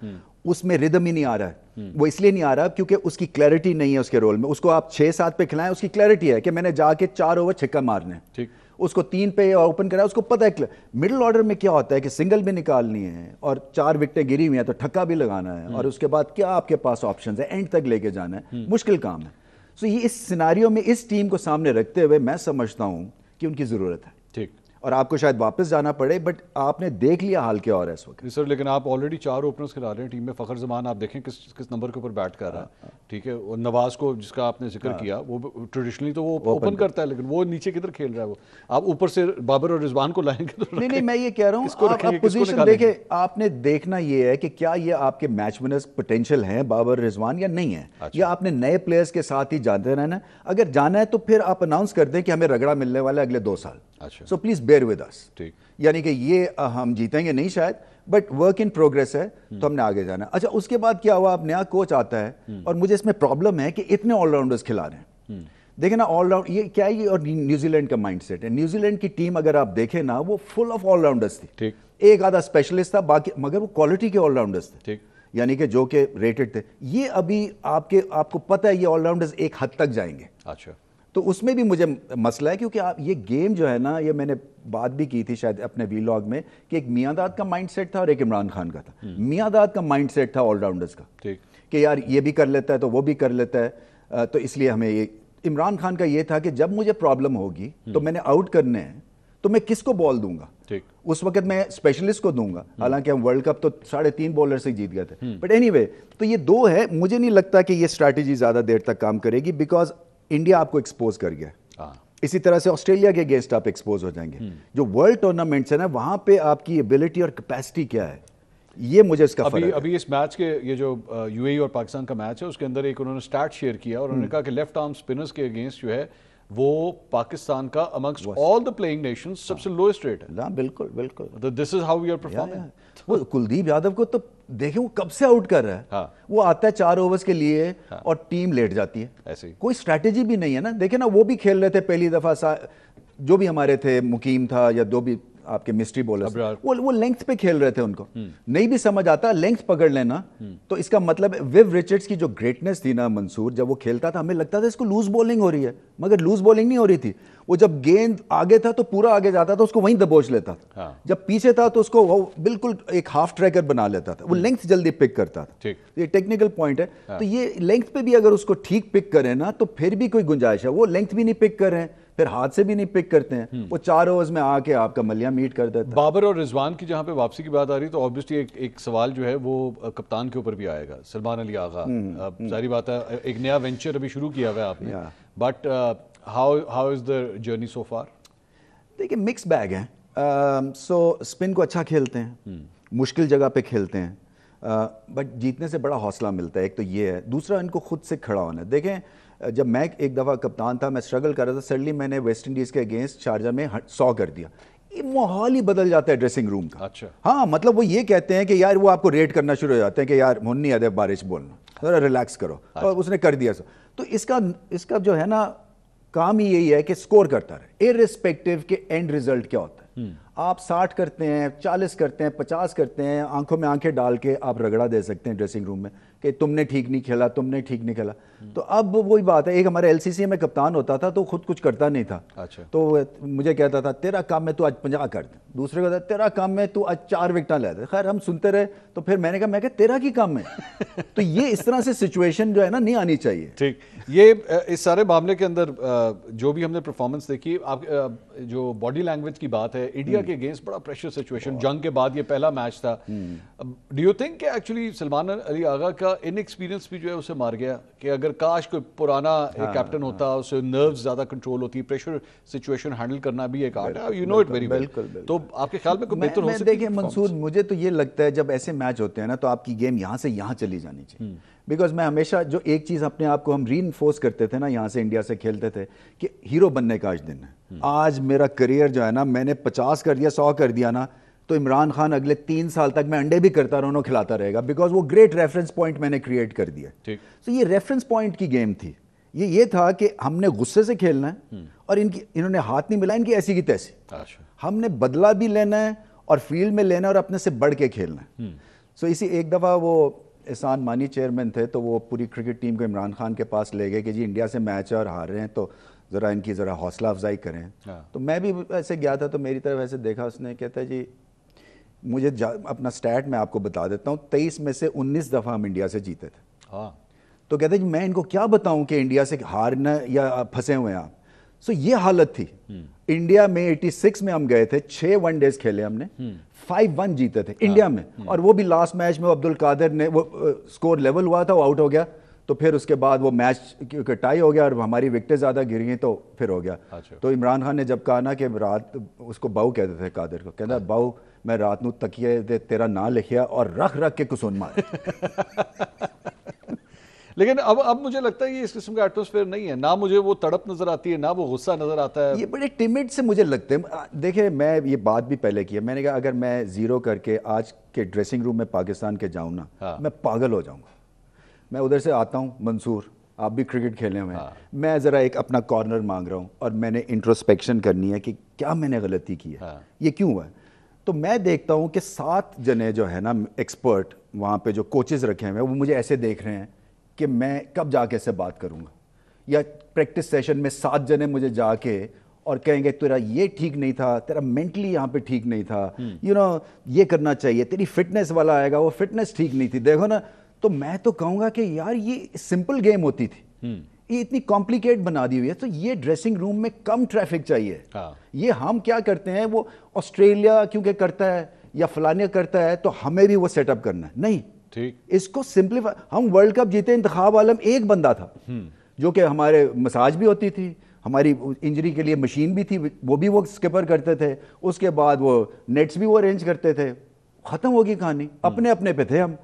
B: اس میں ردم ہی نہیں آ رہا ہے. وہ اس لیے نہیں آ رہا کیونکہ اس کی کلیئرٹی نہیں ہے اس کے رول میں. اس کو آپ 6-7 پہ کھلائیں, اس کی کلیئرٹی ہے کہ میں نے جا کے 4 اوور چھکا مارنے ہیں. اس کو 3 پہ اوپن کرا, اس کو پتہ ہے. مڈل آرڈر میں کیا ہوتا ہے کہ سنگل بھی نکالنی ہے اور 4 وکٹیں گری ہوئی ہیں تو ٹھکا بھی لگانا ہے, اور اس کے بعد کیا آپ کے پاس آپشنز ہیں, اینڈ تک لے کے جانا ہے. مشکل کام ہے. سو یہ اس سیناریو میں اس ٹیم کو سامنے رکھتے ہوئے میں سمجھتا ہوں کہ ان کی ضرورت ہے.
A: ٹھیک,
B: اور آپ کو شاید واپس جانا پڑے, بٹ آپ نے دیکھ لیا حال کیا اور ہے اس وقت.
A: سر لیکن آپ آلریڈی 4 اوپنرز کھلا رہے ہیں ٹیم میں. فخر زمان آپ دیکھیں کس نمبر کے اوپر بیٹ کر رہا ہے. ٹھیک ہے, اور نواز کو جس کا آپ نے ذکر کیا, وہ ٹریڈیشنلی تو وہ اوپن کرتا ہے, لیکن وہ نیچے کدھر کھیل رہا ہے. وہ آپ اوپر سے بابر اور رضوان کو لائیں گے تو
B: نہیں, میں یہ کہہ رہا ہوں آپ پوزیشن دیکھیں. آپ نے دیکھنا یہ ہے کہ کیا یہ آپ کے میچ ونرز پوٹینشیل ہیں بابر رضوان یا نہیں ہے, یا آپ نے نئے پلیئرز کے ساتھ ہی جاتے رہنا. اگر جانا ہے تو پھر آپ اناؤنس کر دیں کہ ہمیں رگڑا ملنے والا ہے اگلے 2 سال. So please bear with us. یعنی کہ یہ ہم جیتیں گے نہیں شاید, بٹ ورک ان پروگریس ہے, تو ہم نے آگے جانا ہے. اچھا, اس کے بعد کیا ہوا, اب نیا کوچ آتا ہے, اور مجھے اس میں پرابلم ہے کہ اتنے آل راؤنڈرز کھلا رہے ہیں. دیکھیں نا, آل راؤنڈ یہ کیا ہے, یہ اور نیوزی لینڈ کا مائنڈ سیٹ ہے. نیوزی لینڈ کی ٹیم اگر آپ دیکھیں نا, وہ فل آف آل راؤنڈرز تھی. ایک آدھا اسپیشلسٹ تھا باقی, مگر وہ کوالٹی کے آل راؤنڈرز تھے, یعنی کہ جو کہ ریٹڈ تھے. یہ ابھی آپ کو پتہ ہے یہ آل راؤنڈرز ایک حد تک جائیں گے. اچھا, تو اس میں بھی مجھے مسئلہ ہے, کیونکہ آپ یہ گیم جو ہے نا, یہ میں نے بات بھی کی تھی شاید اپنے ویلاگ میں, کہ ایک میاں داد کا مائنڈ سیٹ تھا اور ایک عمران خان کا تھا. میاں داد کا مائنڈ سیٹ تھا آل راؤنڈرز کا, کہ یار یہ بھی کر لیتا ہے تو وہ بھی کر لیتا ہے, تو اس لیے ہمیں یہ. عمران خان کا یہ تھا کہ جب مجھے پرابلم ہوگی تو میں نے آؤٹ کرنے ہیں, تو میں کس کو بال دوں گا. اس وقت میں اسپیشلسٹ کو دوں گا, حالانکہ ہم ورلڈ کپ تو 3.5 بالر سے جیت گئے تھے. بٹ اینی وے, تو یہ 2 ہے. مجھے نہیں لگتا کہ یہ اسٹریٹجی زیادہ دیر تک کام کرے گی, بیکاز انڈیا آپ کو ایکسپوز کر گیا. اسی طرح سے آسٹریلیا کے اگینسٹ آپ ایکسپوز ہو جائیں گے. جو ورلڈ ٹورنامنٹس ہیں نا, وہاں پہ آپ کی ایبلٹی اور کیپیسٹی کیا ہے, یہ مجھے اس کا فرق ہے.
A: ابھی اس میچ کے یہ جو یو اے ای اور پاکستان کا میچ ہے, اس کے اندر ایک انہوں نے سٹیٹ شیئر کیا, اور انہوں نے کہا کہ لیفٹ آرم اسپنرز کے اگینسٹ جو ہے وہ پاکستان کا amongst all the playing nations سب سے لوئسٹ ریٹ ہے.
B: بالکل بالکل,
A: this is how we are performing.
B: وہ کلدیپ یادو کو تو دیکھیں, وہ کب سے آؤٹ کر رہا ہے. وہ آتا ہے 4 اوورز کے لیے اور ٹیم لیٹ جاتی ہے. ایسے کوئی اسٹریٹجی بھی نہیں ہے نا. دیکھیں نا, وہ بھی کھیل رہے تھے پہلی دفعہ, جو بھی ہمارے تھے, مقیم تھا یا جو بھی آپ کے مسٹری بولر, وہ لینگتھ پہ کھیل رہے تھے. ان کو نہیں بھی سمجھ آتا, لینگتھ پکڑ لینا. تو اس کا مطلب ویو ریچرڈز کی جو گریٹنس تھی نا منصور, جب وہ کھیلتا تھا ہمیں لگتا تھا اس کو لوز بولنگ ہو رہی ہے, مگر لوز بولنگ نہیں ہو رہی تھی. وہ جب گیند آگے تھا تو پورا آگے جاتا تھا, اس کو وہیں دبوچ لیتا تھا. جب پیچھے تھا تو اس کو وہ بالکل ایک ہاف ٹریکر بنا لیتا تھا. وہ لینگتھ جلدی پک کرتا تھا. یہ ٹیکنیکل پوائنٹ ہے. تو یہ لینگتھ پہ بھی اگر اس کو ٹھیک پک کریں نا, تو پھر بھی کوئی گنجائش ہے. وہ لینگتھ بھی نہیں پک کر رہے ہیں, پھر ہاتھ سے بھی نہیں پک کرتے ہیں. وہ 4 اوورز میں آ کے آپ کا ملیہ میٹ کر دیتا ہے.
A: بابر اور رضوان کی جہاں پہ واپسی کی بات آ رہی, تو آبویسلی ایک سوال جو ہے وہ کپتان کے اوپر بھی آئے گا. سلمان علی آغا, ظاہری بات ہے ایک نیا وینچر ابھی شروع کیا ہوا ہے آپ نے, but how is the journey so for?
B: دیکھیں, مکس بیگ ہے. سو اسپن کو اچھا کھیلتے ہیں, مشکل جگہ پہ کھیلتے ہیں, بٹ جیتنے سے بڑا حوصلہ ملتا ہے. ایک تو یہ ہے. دوسرا, ان کو خود سے کھڑا ہونا ہے. دیکھیں, جب میں ایک دفعہ کپتان تھا, میں اسٹرگل کر رہا تھا, سڈنلی میں نے ویسٹ انڈیز کے اگینسٹ شارجہ میں 100 کر دیا. یہ ماحول ہی بدل جاتا ہے ڈریسنگ روم کا. اچھا, ہاں, مطلب وہ یہ کہتے ہیں کہ یار, وہ آپ کو ریٹ کرنا شروع ہو جاتے ہیں کہ یار مونی ادے بارش بولنا, ذرا ریلیکس کرو. اور اس نے کر دیا. تو اس کا جو ہے نا کام ہی یہی ہے کہ سکور کرتا رہے, ارسپیکٹو کہ اینڈ ریزلٹ کیا ہوتا ہے. آپ 60 کرتے ہیں, 40 کرتے ہیں, 50 کرتے ہیں, آنکھوں میں آنکھیں ڈال کے آپ رگڑا دے سکتے ہیں ڈریسنگ روم میں کہ تم نے ٹھیک نہیں کھیلا, تم نے ٹھیک نہیں کھیلا. تو اب وہی بات ہے, ایک ہمارے ایل سی سی میں کپتان ہوتا تھا تو خود کچھ کرتا نہیں تھا. تو مجھے کہتا تھا تیرا کام میں تو آج 50 کر دے, دوسرے کو تیرا کام میں تو آج 4 وکٹاں لے دے. خیر ہم سنتے رہے, تو پھر میں نے کہا تیرا کی کام ہے. تو یہ اس طرح سے سچویشن جو ہے نا نہیں آنی چاہیے.
A: ٹھیک, یہ اس سارے معاملے کے اندر جو بھی ہم نے پرفارمنس دیکھی, آپ جو باڈی لینگویج کی بات ہے, انڈیا کے اگینسٹ بڑا پریشر سچویشن, جنگ کے بعد یہ پہلا میچ تھا. ڈو یو تھنک کہ ایکچولی سلمان علی آغا کا ان ایکسپیرینس بھی جو ہے اسے مار گیا, کہ اگر کاش کوئی پرانا ایک کیپٹن ہوتا, اسے نروز زیادہ کنٹرول ہوتی, پریشر سچویشن ہینڈل کرنا بھی ایک آرٹ ہے, you know it very well. تو آپ کے خیال میں کوئی بہتر ہو سکتی ہے؟
B: دیکھیں منصور, مجھے تو یہ لگتا ہے جب ایسے میچ ہوتے ہیں نا, تو آپ کی گیم یہاں سے یہاں چلی جانی چاہیے. بیکاز میں ہمیشہ جو ایک چیز اپنے آپ کو ہم ری انفورس کرتے تھے نا, یہاں سے انڈیا سے کھیلتے تھے, کہ ہیرو بننے کا آج دن ہے. آج میرا کریئر جو ہے نا, میں نے 50 کر دیا, 100 کر دیا نا, تو عمران خان اگلے 3 سال تک میں انڈے بھی کرتا رہوں, کھلاتا رہے گا, بیکاز وہ گریٹ ریفرنس پوائنٹ میں نے کریٹ کر دیا. تو یہ ریفرنس پوائنٹ کی گیم تھی, یہ تھا کہ ہم نے غصے سے کھیلنا ہے اور انہوں نے ہاتھ نہیں ملایا ان کی ایسی کی تیسی. ہم نے بدلہ بھی لینا ہے اور فیلڈ میں لینا ہے اور اپنے سے بڑھ کے کھیلنا ہے. سو اسی ایک دفعہ وہ احسان مانی چیئرمین تھے تو وہ پوری کرکٹ ٹیم کو عمران خان کے پاس لے گئے کہ جی انڈیا سے میچ ہے اور ہار رہے ہیں تو ذرا ان کی ذرا حوصلہ افزائی کریں. تو میں بھی ایسے گیا تھا تو میری طرف ایسے دیکھا, اس نے کہتا ہے جی مجھے اپنا سٹیٹ میں آپ کو بتا دیتا ہوں, 23 میں سے 19 دفعہ ہم انڈیا سے جیتے تھے. تو کہتے ہیں جی میں ان کو کیا بتاؤں کہ انڈیا سے ہارنا یا پھنسے ہوئے ہیں آپ. سو یہ حالت تھی انڈیا میں. 86 میں ہم گئے تھے, 6 ون ڈیز کھیلے ہم نے, 5-1 جیتے تھے انڈیا میں, اور وہ بھی لاسٹ میچ میں عبد القادر نے وہ سکور لیول ہوا تھا, وہ آؤٹ ہو گیا, تو پھر اس کے بعد وہ میچ ٹائی ہو گیا اور ہماری وکٹیں زیادہ گر گئیں تو پھر ہو گیا. تو عمران خان نے جب کہا نا کہ رات, اس کو باؤ کہتے تھے قادر کو, کہتا باؤ میں رات نو تکیے دے تیرا نام لکھیا اور رکھ کے کسون مار.
A: لیکن اب مجھے لگتا ہے یہ اس قسم کا ایٹماسفیئر نہیں ہے, نہ مجھے وہ تڑپ نظر آتی ہے, نہ وہ غصہ نظر آتا ہے.
B: یہ بڑے ٹیمڈ سے مجھے لگتے ہیں. دیکھیں میں یہ بات بھی پہلے کی ہے, میں نے کہا اگر میں 0 کر کے آج کے ڈریسنگ روم میں پاکستان کے جاؤں نا, میں پاگل ہو جاؤں گا. میں ادھر سے آتا ہوں, منصور آپ بھی کرکٹ کھیلے ہوئے ہیں, میں ذرا ایک اپنا کارنر مانگ رہا ہوں اور میں نے انٹروسپیکشن کرنی ہے کہ کیا میں نے غلطی کی ہے, یہ کیوں ہوا ہے. تو میں دیکھتا ہوں کہ 7 جنے جو ہے نا ایکسپرٹ وہاں پہ جو کوچز رکھے ہوئے ہیں, وہ مجھے ایسے دیکھ رہے ہیں کہ میں کب جا کے اس سے بات کروں گا. یا پریکٹس سیشن میں 7 جنے مجھے جا کے اور کہیں گے تیرا یہ ٹھیک نہیں تھا, تیرا مینٹلی یہاں پہ ٹھیک نہیں تھا, یہ کرنا چاہیے, تیری فٹنس والا آئے گا, وہ فٹنس ٹھیک نہیں تھی, دیکھو نا. تو میں تو کہوں گا کہ یار یہ سمپل گیم ہوتی تھی, یہ اتنی کمپلیکیٹ بنا دی ہوئی ہے. تو یہ ڈریسنگ روم میں کم ٹریفک چاہیے. یہ ہم کیا کرتے ہیں, وہ آسٹریلیا کیونکہ کرتا ہے یا فلانیہ کرتا ہے تو ہمیں بھی وہ سیٹ اپ کرنا ہے. نہیں, اس کو سمپلیفائی. ہم ورلڈ کپ جیتے, انتخاب عالم ایک بندہ تھا جو کہ ہمارے مساج بھی ہوتی تھی, ہماری انجری کے لیے مشین بھی تھی, وہ بھی وہ سکپر کرتے تھے, اس کے بعد وہ نیٹس بھی وہ ارینج کرتے تھے. ختم ہوگی کہانی. اپنے اپنے پہ تھے ہم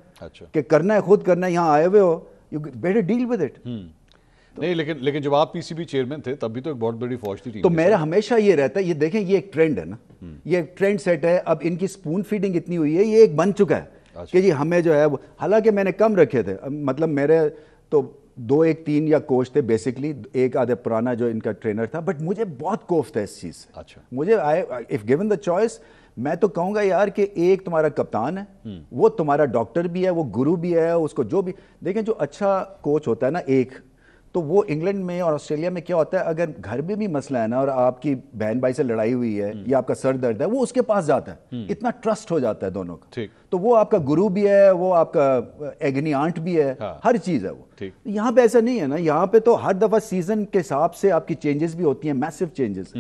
B: کہ کرنا ہے, خود کرنا ہے, یہاں آئے ہوئے ہو, you better deal with it.
A: نہیں لیکن جب آپ پی سی بی چیئرمین تھے تب بھی تو ایک بہت بڑی فوج تھی.
B: تو میرا ہمیشہ یہ رہتا ہے, یہ دیکھیں یہ ایک ٹرینڈ ہے نا, یہ ایک ٹرینڈ سیٹ ہے. اب ان کی سپون فیڈنگ اتنی ہوئی ہے, یہ ایک بن چکا ہے کہ جی ہمیں جو ہے, حالانکہ میں نے کم رکھے تھے, مطلب میرے تو 2-1-3 یا کوچ تھے بیسکلی, ایک آدھے پرانا جو ان کا ٹرینر تھا, بٹ مجھے بہت کوفت ہے اس چیز سے. مجھے اف گیون دا چوائس, میں تو کہوں گا یار کہ ایک تمہارا کپتان ہے, وہ تمہارا ڈاکٹر بھی ہے, وہ گرو بھی ہے, اس کو جو بھی دیکھیں جو اچھا کوچ ہوتا ہے نا ایک, تو وہ انگلینڈ میں اور آسٹریلیا میں کیا ہوتا ہے, اگر گھر میں بھی مسئلہ ہے نا اور آپ کی بہن بھائی سے لڑائی ہوئی ہے یا آپ کا سر درد ہے, وہ اس کے پاس جاتا ہے, اتنا ٹرسٹ ہو جاتا ہے دونوں کا. تو وہ آپ کا گرو بھی ہے, وہ آپ کا ایگنی آنٹ بھی ہے, ہر چیز ہے وہ. یہاں پہ ایسا نہیں ہے نا, یہاں پہ تو ہر دفعہ سیزن کے حساب سے آپ کی چینجز بھی ہوتی ہیں, میسو چینجز.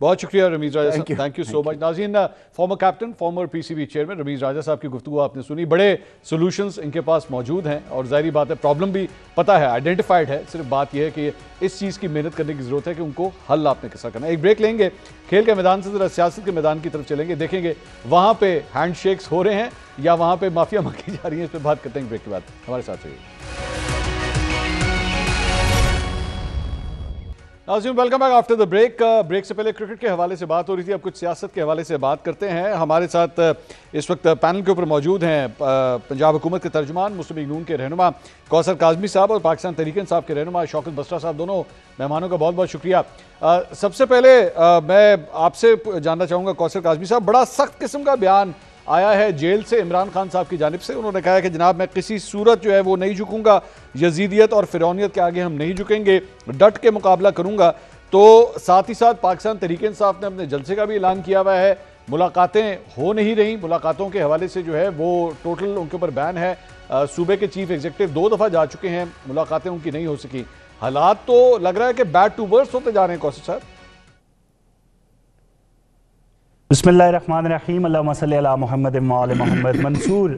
A: بہت شکریہ رمیز راجہ صاحب, تھینک یو سو مچ. ناظرین, فارمر کیپٹن, فارمر پی سی بی چیئرمین رمیز راجہ صاحب کی گفتگو آپ نے سنی. بڑے سولوشنز ان کے پاس موجود ہیں اور ظاہری بات ہے پرابلم بھی پتہ ہے, آئیڈینٹیفائڈ ہے. صرف بات یہ ہے کہ اس چیز کی محنت کرنے کی ضرورت ہے کہ ان کو حل آپ نے کیسا کرنا ہے. ایک بریک لیں گے, کھیل کے میدان سے ذرا سیاست کے میدان کی طرف چلیں گے, دیکھیں گے وہاں پہ ہینڈ شیکس ہو رہے ہیں یا وہاں پہ مافیا مانگی جا رہی ہیں. اس پہ بات کرتے ہیں بریک کے بعد. ہمارے ساتھ رہیے. ناظرین welcome back after the break. Break سے پہلے کرکٹ کے حوالے سے بات ہو رہی تھی, اب کچھ سیاست کے حوالے سے بات کرتے ہیں. ہمارے ساتھ اس وقت پینل کے اوپر موجود ہیں پنجاب حکومت کے ترجمان, مسلم لیگ نون کے رہنما کوثر کاظمی صاحب اور پاکستان تحریک انصاف کے رہنما شوکت بسرا صاحب. دونوں مہمانوں کا بہت بہت شکریہ. سب سے پہلے میں آپ سے جاننا چاہوں گا کوثر کاظمی صاحب, بڑا سخت قسم کا بیان آیا ہے جیل سے عمران خان صاحب کی جانب سے. انہوں نے کہا ہے کہ جناب میں کسی صورت جو ہے وہ نہیں جھکوں گا, یزیدیت اور فرعونیت کے آگے ہم نہیں جھکیں گے, ڈٹ کے مقابلہ کروں گا. تو ساتھ ہی ساتھ پاکستان تحریک انصاف نے اپنے جلسے کا بھی اعلان کیا ہوا ہے. ملاقاتیں ہو نہیں رہی, ملاقاتوں کے حوالے سے جو ہے وہ ٹوٹل ان کے اوپر بین ہے. صوبے کے چیف ایگزیکٹو 2 دفعہ جا چکے ہیں, ملاقاتیں ان کی نہیں ہو سکی. حالات تو لگ رہا ہے کہ بیڈ ٹو ورس ہوتے جا رہے ہیں. کوثر صاحب
C: بسم اللہ الرحمن الرحیم, اللہم صلی علی محمد وعلی محمد. منصور,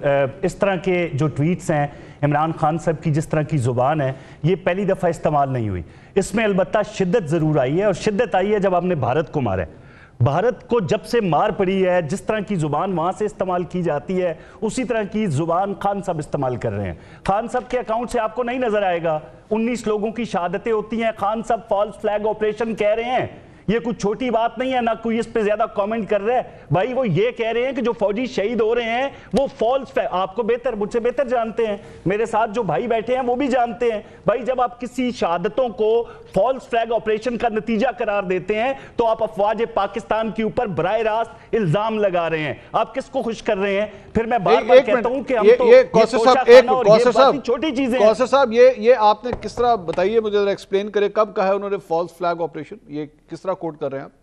C: اس طرح کے جو ٹویٹس ہیں عمران خان صاحب کی, جس طرح کی زبان ہے, یہ پہلی دفعہ استعمال نہیں ہوئی. اس میں البتہ شدت ضرور آئی ہے, اور شدت آئی ہے جب آپ نے بھارت کو مارا ہے. بھارت کو جب سے مار پڑی ہے, جس طرح کی زبان وہاں سے استعمال کی جاتی ہے, اسی طرح کی زبان خان صاحب استعمال کر رہے ہیں. خان صاحب کے اکاؤنٹ سے آپ کو نہیں نظر آئے گا 19 لوگوں کی شہادتیں ہوتی ہیں, خان صاحب فالس فلیگ آپریشن کہہ رہے ہیں. یہ کوئی چھوٹی بات نہیں ہے, نہ کوئی اس پہ زیادہ کامنٹ کر رہا ہے. بھائی وہ یہ کہہ رہے ہیں کہ جو فوجی شہید ہو رہے ہیں وہ فالس, آپ کو بہتر, مجھ سے بہتر جانتے ہیں, میرے ساتھ جو بھائی بیٹھے ہیں وہ بھی جانتے ہیں. بھائی جب آپ کسی شہادتوں کو فالس فلیگ آپریشن کا نتیجہ قرار دیتے ہیں تو آپ افواج پاکستان کے اوپر براہ راست الزام لگا رہے ہیں. آپ کس کو خوش کر رہے ہیں؟ پھر میں بار بار کہتا ہوں کہ ہم تو یہ چھوٹی چیزیں ہیں.
A: کوثر صاحب یہ آپ نے کس طرح, بتائیے مجھے ذرا ایکسپلین کرے, کب کہا ہے انہوں نے فالس فلیگ آپریشن, یہ کس طرح کوٹ کر رہے ہیں آپ؟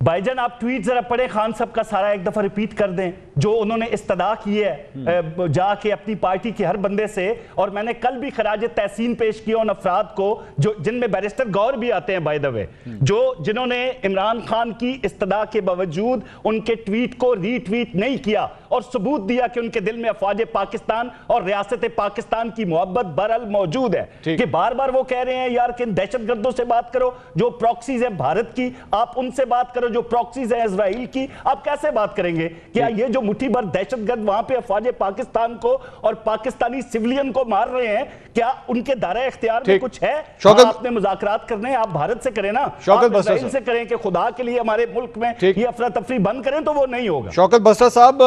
C: بھائی جان آپ ٹویٹ ذرا پڑھیں, خان صاحب کا سارا ایک دفعہ ریپیٹ کر دیں جو انہوں نے استدعا کی ہے جا کے اپنی پارٹی کے ہر بندے سے. اور میں نے کل بھی خراج تحسین پیش کیا ان افراد کو جن میں بیرسٹر گور بھی آتے ہیں بائی دا وے, جنہوں نے عمران خان کی استدعا کے باوجود ان کے ٹویٹ کو ری ٹویٹ نہیں کیا اور ثبوت دیا کہ ان کے دل میں افواج پاکستان اور ریاست پاکستان کی محبت برحال موجود ہے. کہ بار بار وہ کہہ رہے ہیں یار کہ دہشت گردوں سے بات کرو, جو پروکسیز ہیں بھارت کی آپ ان سے بات کرو, جو پروکسیز ہیں اسرائیل کی آپ کیسے بات کریں گے؟ کیا یہ جو مٹھی بھر دہشت گرد وہاں پہ افواج پاکستان کو اور پاکستانی سیولین کو مار رہے ہیں, کیا ان کے دائرہ اختیار میں کچھ ہے؟ آپ نے مذاکرات کرنے ہیں, آپ بھارت سے کریں نا, آپ اسرائیل سے کریں کہ خدا کے لیے ہمارے ملک میں یہ افراتفری بند کریں, تو وہ نہیں ہوگا.
A: شوکت بسرا صاحب,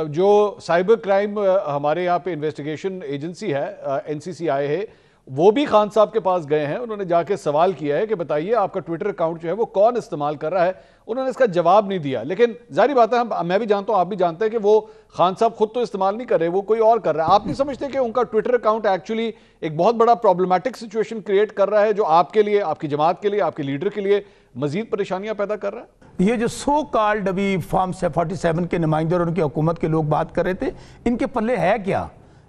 A: جو سائبر کرائم ہمارے یہاں پہ انویسٹیگیشن ایجنسی ہے NCCI ہے, وہ بھی خان صاحب کے پاس گئے ہیں, انہوں نے جا کے سوال کیا ہے کہ بتائیے آپ کا ٹویٹر اکاؤنٹ جو ہے وہ کون استعمال کر رہا ہے. انہوں نے اس کا جواب نہیں دیا, لیکن ظاہری بات ہے, میں بھی جانتا ہوں, آپ بھی جانتے ہیں کہ وہ خان صاحب خود تو استعمال نہیں کر رہے, وہ کوئی اور کر رہا ہے. آپ نہیں سمجھتے کہ ان کا ٹویٹر اکاؤنٹ ایکچولی ایک بہت بڑا پرابلمٹک سچویشن کریٹ کر رہا ہے, جو آپ کے لیے, آپ کی جماعت کے لیے, آپ کے لیڈر کے لیے مزید پریشانیاں پیدا کر رہا ہے؟
D: یہ جو سو کالڈ ابھی فارم 47 کے نمائندے اور ان کی حکومت کے لوگ بات کر رہے تھے, ان کے پلے ہے کیا؟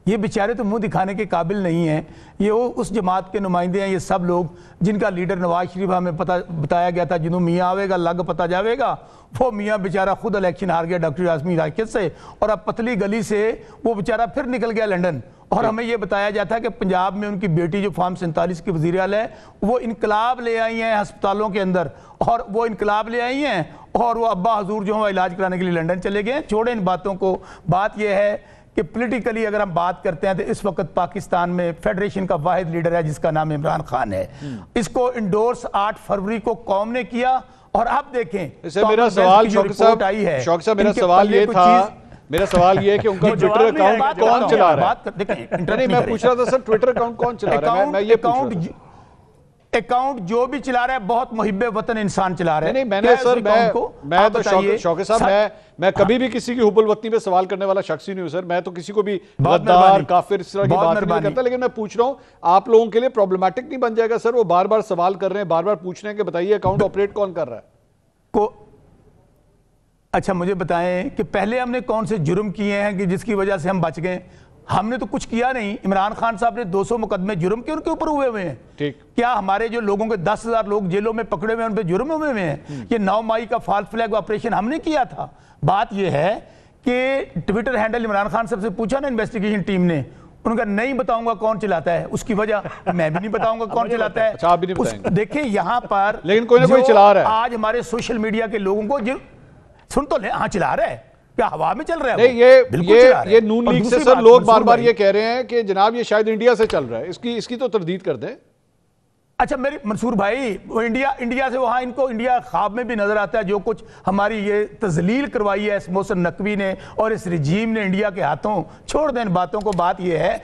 D: یہ بیچارے تو منہ دکھانے کے قابل نہیں ہیں. یہ اس جماعت کے نمائندے ہیں, یہ سب لوگ جن کا لیڈر نواز شریف ہمیں بتایا گیا تھا جنہوں میاں آوے گا لگ پتہ جاوے گا, وہ میاں بیچارہ خود الیکشن ہار گیا ڈاکٹر اعظمی راکت سے, اور اب پتلی گلی سے وہ بیچارہ پھر نکل گیا لنڈن. اور ہمیں یہ بتایا جاتا ہے کہ پنجاب میں ان کی بیٹی جو فارم 47 کی وزیر اعلیٰ ہے, وہ انقلاب لے آئی ہیں ہسپتالوں کے اندر, اور وہ انقلاب لے آئی ہیں, اور وہ ابا حضور جو ہیں علاج کرانے کے لیے لنڈن چلے گئے ہیں. چھوڑیں ان باتوں کو. بات یہ ہے کہ پولیٹیکلی اگر ہم بات کرتے ہیں تو اس وقت پاکستان میں فیڈریشن کا واحد لیڈر ہے جس کا نام عمران خان ہے. اس کو انڈورس 8 فروری کو قوم نے کیا, اور اب دیکھیں
A: میرا سوال شوکت صاحب میرا سوال یہ تھا, میرا سوال یہ ہے کہ ان کا ٹویٹر اکاؤنٹ کون چلا رہا ہے؟ نہیں, میں پوچھ رہا تھا سر ٹویٹر اکاؤنٹ کون چلا رہا ہے, میں یہ پوچھ رہا تھا.
D: اکاؤنٹ جو بھی چلا رہا ہے بہت محب وطن انسان چلا رہا ہے.
A: نہیں, میں نے سر, میں تو شوکت صاحب, میں کبھی بھی کسی کی حب الوطنی پہ سوال کرنے والا شخص ہی نہیں ہوں سر. میں تو کسی کو بھی غدار, کافر اس طرح کی بات نہیں کرتا, لیکن میں پوچھ رہا ہوں آپ لوگوں کے لیے پرابلمٹک نہیں بن جائے گا سر وہ بار بار سوال کر رہے ہیں, بار بار پوچھ رہے ہیں کہ بتائیے اکاؤنٹ آپریٹ کون کر رہا ہے؟
D: اچھا مجھے بتائیں کہ پہلے ہم نے کون سے جرم کیے ہیں کہ جس کی وجہ سے ہم بچ گئے؟ ہم نے تو کچھ کیا نہیں. عمران خان صاحب نے 200 مقدمے جرم کے ان کے اوپر ہوئے ہیں. کیا ہمارے جو لوگوں کے 10,000 لوگ جیلوں میں پکڑے ہوئے ان پہ جرم ہوئے ہیں؟ یہ 9 مئی کا فالس فلیگ آپریشن ہم نے کیا تھا. بات یہ ہے کہ ٹویٹر ہینڈل عمران خان صاحب سے پوچھا نا انویسٹیگیشن ٹیم نے, ان کا نہیں بتاؤں گا کون چلاتا ہے, اس کی وجہ میں بھی نہیں بتاؤں گا کون چلاتا ہے. دیکھیں یہاں پر
A: لیکن کوئی نہ کوئی چلا رہا ہے.
D: آج ہمارے سوشل میڈیا کے لوگوں کو سن تو لے, ہاں چلا رہا ہے, کیا ہوا میں چل رہا ہے؟
A: نہیں, یہ نون لیگ سے سر لوگ بار بار یہ کہہ رہے ہیں کہ جناب یہ شاید انڈیا سے چل رہا ہے, اس کی تو تردید کر دیں.
D: اچھا میری منصور بھائی, وہ انڈیا سے وہاں ان کو انڈیا خواب میں بھی نظر آتا ہے. جو کچھ ہماری یہ تذلیل کروائی ہے اس محسن نقوی نے اور اس رجیم نے انڈیا کے ہاتھوں, چھوڑ دیں ان باتوں کو. بات یہ ہے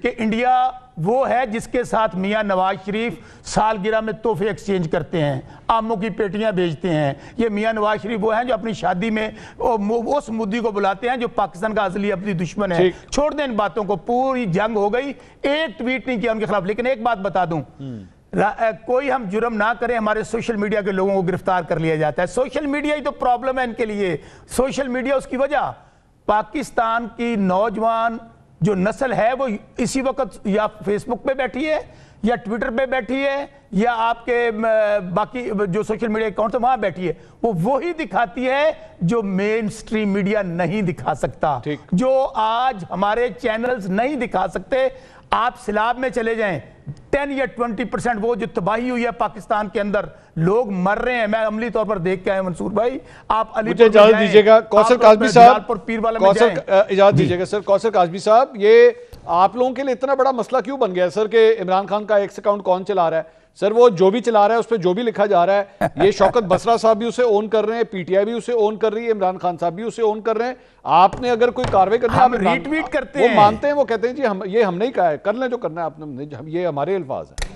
D: کہ انڈیا وہ ہے جس کے ساتھ میاں نواز شریف سالگرہ میں تحفے ایکسچینج کرتے ہیں, آموں کی پیٹیاں بیچتے ہیں. یہ میاں نواز شریف وہ ہیں جو اپنی شادی میں اس مودی کو بلاتے ہیں جو پاکستان کا ازلی اپنی دشمن ہے. چھوڑ دیں ان باتوں کو, پوری جنگ ہو گئی, ایک ٹویٹ نہیں کیا ان کے خلاف. لیکن ایک بات بتا دوں, کوئی ہم جرم نہ کریں ہمارے سوشل میڈیا کے لوگوں کو گرفتار کر لیا جاتا ہے. سوشل میڈیا ہی تو پرابلم ہے ان کے لیے. سوشل میڈیا اس کی وجہ, پاکستان کی نوجوان جو نسل ہے وہ اسی وقت یا فیس بک پہ بیٹھی ہے یا ٹویٹر پہ بیٹھی ہے یا آپ کے باقی جو سوشل میڈیا اکاؤنٹ ہے وہاں بیٹھی ہے. وہ وہی دکھاتی ہے جو مین سٹریم میڈیا نہیں دکھا سکتا, جو آج ہمارے چینلز نہیں دکھا سکتے. آپ سیلاب میں چلے جائیں, 10 یا 20% وہ جو تباہی ہوئی ہے پاکستان کے اندر, لوگ مر رہے ہیں. میں عملی طور پر دیکھ کے آئے منصور بھائی. آپ علی
A: مجھے اجازت دیجیے گا کوثر کاظمی صاحب, اجازت دیجیے گا سر. کوثر کاظمی صاحب, یہ آپ لوگوں کے لیے اتنا بڑا مسئلہ کیوں بن گیا ہے سر کہ عمران خان کا ایکس اکاؤنٹ کون چلا رہا ہے؟ سر وہ جو بھی چلا رہا ہے اس پہ جو بھی لکھا جا رہا ہے, یہ شوکت بسرا صاحب بھی اسے اون کر رہے ہیں, پی ٹی آئی بھی اسے اون کر رہی ہے, عمران خان صاحب بھی اسے اون کر رہے ہیں. آپ نے اگر کوئی کاروائی کرنی ہے,
D: ہم ری ٹویٹ کرتے ہیں,
A: وہ مانتے ہیں, وہ کہتے ہیں جی یہ ہم نے ہی کہا ہے, کر لیں جو کرنا ہے آپ نے, یہ ہمارے الفاظ ہیں.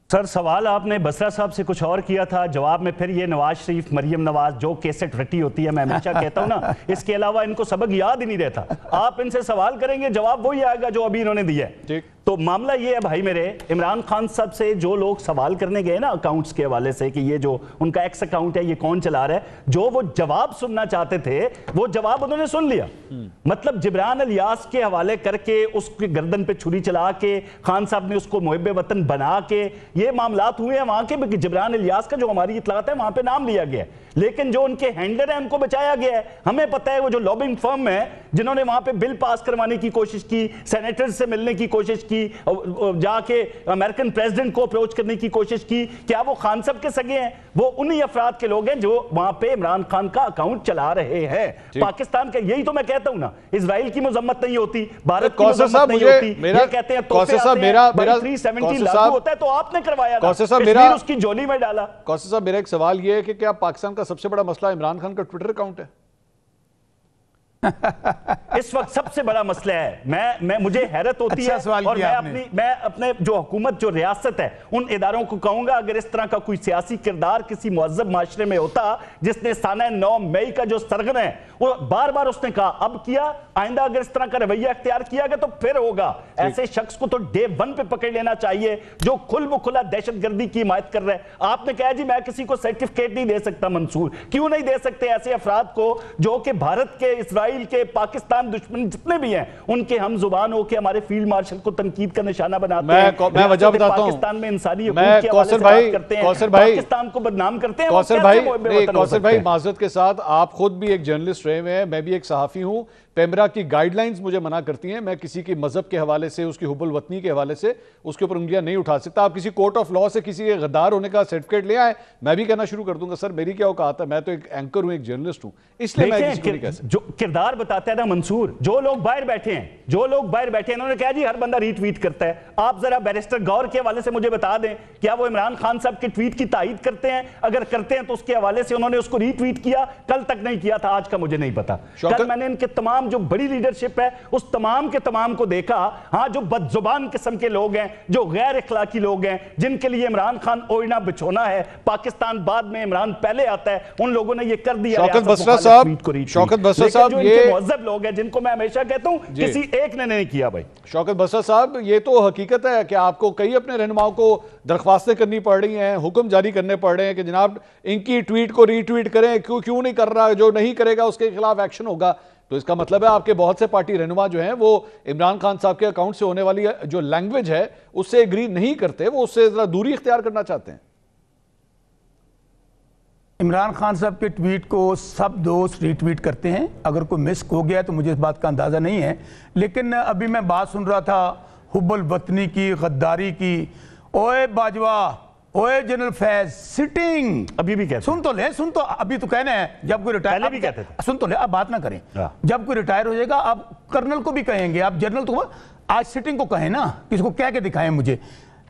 C: سر سوال آپ نے بسرا صاحب سے کچھ اور کیا تھا, جواب میں پھر یہ نواز شریف, مریم نواز جو کیسٹ رٹی ہوتی ہے, میں ہمیشہ کہتا ہوں نا, اس کے علاوہ ان کو سبق یاد ہی نہیں رہتا. آپ ان سے سوال کریں گے جواب وہی آئے گا جو ابھی انہوں نے دیا ہے. تو معاملہ یہ ہے بھائی میرے, عمران خان صاحب سے جو لوگ سوال کرنے گئے نا اکاؤنٹس کے حوالے سے کہ یہ جو ان کا ایکس اکاؤنٹ ہے یہ کون چلا رہا ہے, جو وہ جواب سننا چاہتے تھے وہ جواب انہوں نے سن لیا. مطلب جبران الیاس کے حوالے کر کے اس کے گردن پہ چھری چلا کے خان صاحب نے اس کو محب وطن بنا کے یہ معاملات ہوئے ہیں وہاں کے. جبران الیاس کا جو ہماری اطلاعات ہے وہاں پہ نام لیا گیا ہے, لیکن جو ان کے ہینڈلر ہیں ان کو بچایا گیا ہے. ہمیں پتہ ہے وہ جو لابنگ فرم ہے جنہوں نے وہاں پہ بل پاس کروانے کی کوشش کی, سینیٹر سے ملنے کی کوشش کی, جا کے امریکن پریزیڈنٹ کو اپروچ کرنے کی کوشش کی, کیا وہ خان صاحب کے سگے ہیں؟ وہ انہی افراد کے لوگ ہیں جو وہاں پہ عمران خان کا اکاؤنٹ چلا رہے ہیں. پاکستان کا یہی تو میں کہتا ہوں نا, اسرائیل کی مذمت نہیں ہوتی, بھارت کی مذمت نہیں ہوتی, یہ کہتے ہیں توفے آتے ہیں, 370 لاگو ہوتا ہے تو آپ نے کروایا نا, کشمیر اس کی جولی میں ڈالا.
A: کوثر صاحب میرا ایک سوال یہ ہے کہ کیا پاکستان کا سب سے بڑا مسئلہ عمران خان کا ٹویٹر اکاؤنٹ ہے؟
C: اس وقت سب سے بڑا مسئلہ ہے, مجھے حیرت ہوتی ہے, اور میں اپنے جو حکومت جو ریاست ہے ان اداروں کو کہوں گا اگر اس طرح کا کوئی سیاسی کردار کسی مہذب معاشرے میں ہوتا جس نے سانہ 9 مئی کا جو سرغن ہے وہ بار بار اس نے کہا, اب کیا, آئندہ اگر اس طرح کا رویہ اختیار کیا گیا تو پھر ہوگا. ایسے شخص کو تو ڈے 1 پہ پکڑ لینا چاہیے جو کھل بکھلا دہشت گردی کی حمایت کر رہے ہیں. آپ نے کہا جی میں کسی کو سرٹیفکیٹ نہیں دے سکتا. منصور کیوں نہیں دے سکتے ایسے افراد کو جو کہ بھارت کے, اسرائیل کے, پاکستان دشمن جتنے بھی ہیں ان کے ہم زبان ہو کے ہمارے فیلڈ مارشل کو تنقید کا نشانہ بناتے ہیں.
A: میں وجہ بتاتا ہوں,
C: پاکستان میں انسانی حقوق کے حوالے سے بات کرتے ہیں, پاکستان کو بدنام کرتے ہیں.
A: کوثر بھائی معذرت کے ساتھ, آپ خود بھی ایک جرنلسٹ رہے ہوئے ہیں, میں بھی ایک صحافی ہوں. پیمرا کی گائیڈ لائنز مجھے منع کرتی ہیں, میں کسی کی مذہب کے حوالے سے, اس کی حب الوطنی کے حوالے سے اس کے اوپر انگلیاں نہیں اٹھا سکتا. آپ کسی کورٹ آف لاء سے کسی کے غدار ہونے کا سرٹیفکیٹ لے آئے, میں بھی کہنا شروع کر دوں گا سر میری کیا اوقات ہے, میں تو ایک اینکر ہوں, ایک جرنلسٹ ہوں, اس لیے میں کسی کو نہیں کہہ سکتا.
C: جو کردار بتاتا ہے نا منصور, جو لوگ باہر بیٹھے ہیں انہوں نے کہا جی ہر بندہ ری ٹویٹ کرتا ہے. آپ ذرا بیرسٹر غور کے حوالے سے مجھے بتا دیں کیا وہ عمران خان صاحب کے ٹویٹ کی تائید کرتے ہیں؟ اگر کرتے ہیں تو اس کے حوالے سے انہوں نے اس کو ری ٹویٹ کیا, کل تک نہیں کیا تھا, آج کا مجھے نہیں پتا. کل میں نے ان کے تمام جو بڑی لیڈرشپ ہے اس تمام کے تمام کو دیکھا, ہاں جو بد زبان قسم کے لوگ ہیں, جو غیر اخلاقی لوگ ہیں, جن کے لیے عمران خان اوڑھنا بچھونا ہے, پاکستان بعد میں عمران پہلے آتا ہے, ان لوگوں نے یہ کر دیا.
A: شوکت بسرا صاحب
C: جو ان کے مہذب لوگ ہیں جن کو میں ہمیشہ کہتا ہوں کسی ایک نے نہیں کیا. بھائی
A: شوکت بسرا صاحب یہ تو حقیقت ہے کہ آپ کو کئی اپنے رہنماؤں کو درخواستیں کرنی پڑ رہی ہیں, حکم جاری کرنے پڑ رہے ہیں کہ جناب ان کی ٹویٹ کو ری ٹویٹ کریں, کیوں نہیں کر رہا, جو نہیں کرے گا اس کے خلاف ایکشن ہوگا. تو اس کا مطلب ہے آپ کے بہت سے پارٹی رہنما جو ہیں وہ عمران خان صاحب کے اکاؤنٹ سے ہونے والی جو لینگویج ہے اس سے ایگری نہیں کرتے, وہ اس سے ذرا دوری اختیار کرنا چاہتے ہیں.
D: عمران خان صاحب کے ٹویٹ کو سب دوست ری ٹویٹ کرتے ہیں, اگر کوئی مسک ہو گیا تو مجھے اس بات کا اندازہ نہیں ہے. لیکن ابھی میں بات سن رہا تھا حب الوطنی کی, غداری کی, اوئے باجوہ, اوئے جنرل فیض, سٹنگ,
C: ابھی بھی کہتے ہیں,
D: سن تو ابھی تو کہنا ہے جب کوئی ریٹائر,
C: بھی کہتے تھے,
D: سن تو لے, اب بات نہ کریں, جب کوئی ریٹائر ہو جائے گا آپ کرنل کو بھی کہیں گے, آپ جنرل تو آج سٹنگ کو کہیں نا, کس کو کہہ کے دکھائیں مجھے.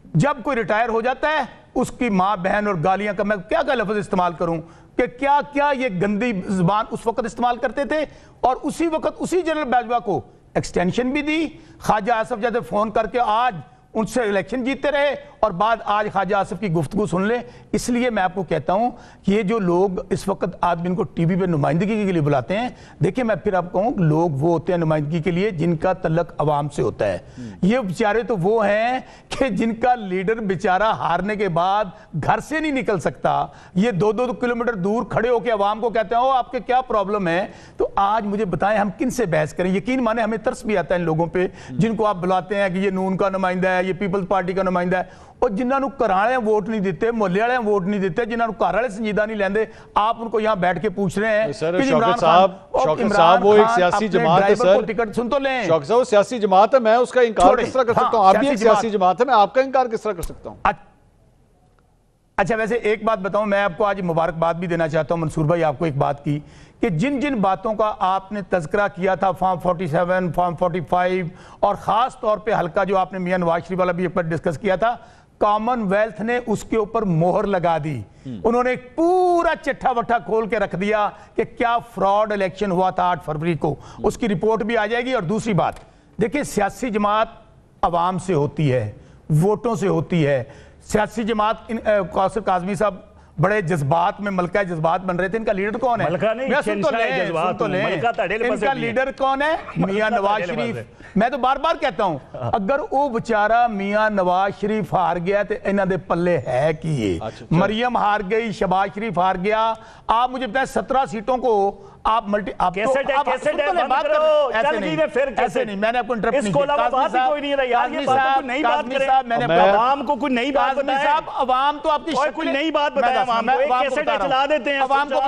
D: جب کوئی ریٹائر ہو جاتا ہے اس کی ماں بہن اور گالیاں کا میں کیا لفظ استعمال کروں کہ کیا یہ گندی زبان اس وقت استعمال کرتے تھے, اور اسی وقت اسی جنرل باجوہ کو ایکسٹینشن بھی دی. خواجہ آصف جیسے فون کر کے آج ان سے الیکشن جیتے رہے, اور بعد آج خواجہ آصف کی گفتگو سن لیں. اس لیے میں آپ کو کہتا ہوں کہ یہ جو لوگ اس وقت آدمی ان کو ٹی وی پہ نمائندگی کے لیے بلاتے ہیں, دیکھیں میں پھر آپ کہوں لوگ وہ ہوتے ہیں نمائندگی کے لیے جن کا تعلق عوام سے ہوتا ہے. یہ بیچارے تو وہ ہیں کہ جن کا لیڈر بیچارہ ہارنے کے بعد گھر سے نہیں نکل سکتا, یہ 2-2 کلومیٹر دور کھڑے ہو کے عوام کو کہتے ہیں آپ کے کیا پرابلم ہے. تو آج مجھے بتائیں ہم کن سے بحث کریں. یقین مانے ہمیں ترس بھی آتا ہے ان لوگوں پہ جن کو آپ بلاتے ہیں کہ یہ نون کا نمائندہ ہے, یہ پیپلز پارٹی کا نمائندہ ہے, اور جنہاں نو کرانے ووٹ نہیں دیتے, محلے والے ووٹ نہیں دیتے, جنہاں نو گھر والے سنجیدہ نہیں لیندے, آپ ان کو یہاں بیٹھ کے پوچھ رہے ہیں.
A: سر شوکت صاحب وہ ایک سیاسی جماعت ہے, سر
D: ٹکٹ سن تو لیں,
A: شوکت صاحب وہ سیاسی جماعت ہے, میں اس کا انکار کس طرح کر سکتا ہوں, آپ بھی ایک سیاسی جماعت ہے, میں آپ کا انکار کس طرح کر سکتا ہوں.
D: اچھا ویسے ایک بات بتاؤں, میں آپ کو آج مبارکباد بھی دینا چاہتا ہوں منصور بھائی آپ کو ایک بات کی کہ جن جن باتوں کا آپ نے تذکرہ کیا تھا فارم 47 فارم 45 اور خاص طور پہ حلقہ جو آپ نے میاں نواز شریف والا بھی ایک پر ڈسکس کیا تھا, کامن ویلتھ نے اس کے اوپر مہر لگا دی. انہوں نے ایک پورا چٹھا وٹھا کھول کے رکھ دیا کہ کیا فراڈ الیکشن ہوا تھا 8 فروری کو, اس کی رپورٹ بھی آ جائے گی. اور دوسری بات دیکھیں, سیاسی جماعت عوام سے ہوتی ہے, ووٹوں سے ہوتی ہے. سیاسی جماعت قاصر کاظمی صاحب بڑے جذبات میں ملکہ جذبات بن رہے تھے, ان کا لیڈر کون ہے؟ سن تو لیں ان کا لیڈر کون ہے؟ میاں نواز شریف. میں تو بار بار کہتا ہوں اگر وہ بچارہ میاں نواز شریف ہار گیا تو انہاں دے پلے ہے کی مریم ہار گئی, شہباز شریف ہار گیا. آپ مجھے بتائیں 17 سیٹوں کو آپ ملٹی آپ ایسے نہیں, میں نے آپ کو انٹرپٹ نہیں کیا.
C: عوام کو کوئی نئی بات بتایا,
D: عوام تو آپ کی
C: کوئی نئی بات بتایا, چلا دیتے ہیں.
D: عوام کو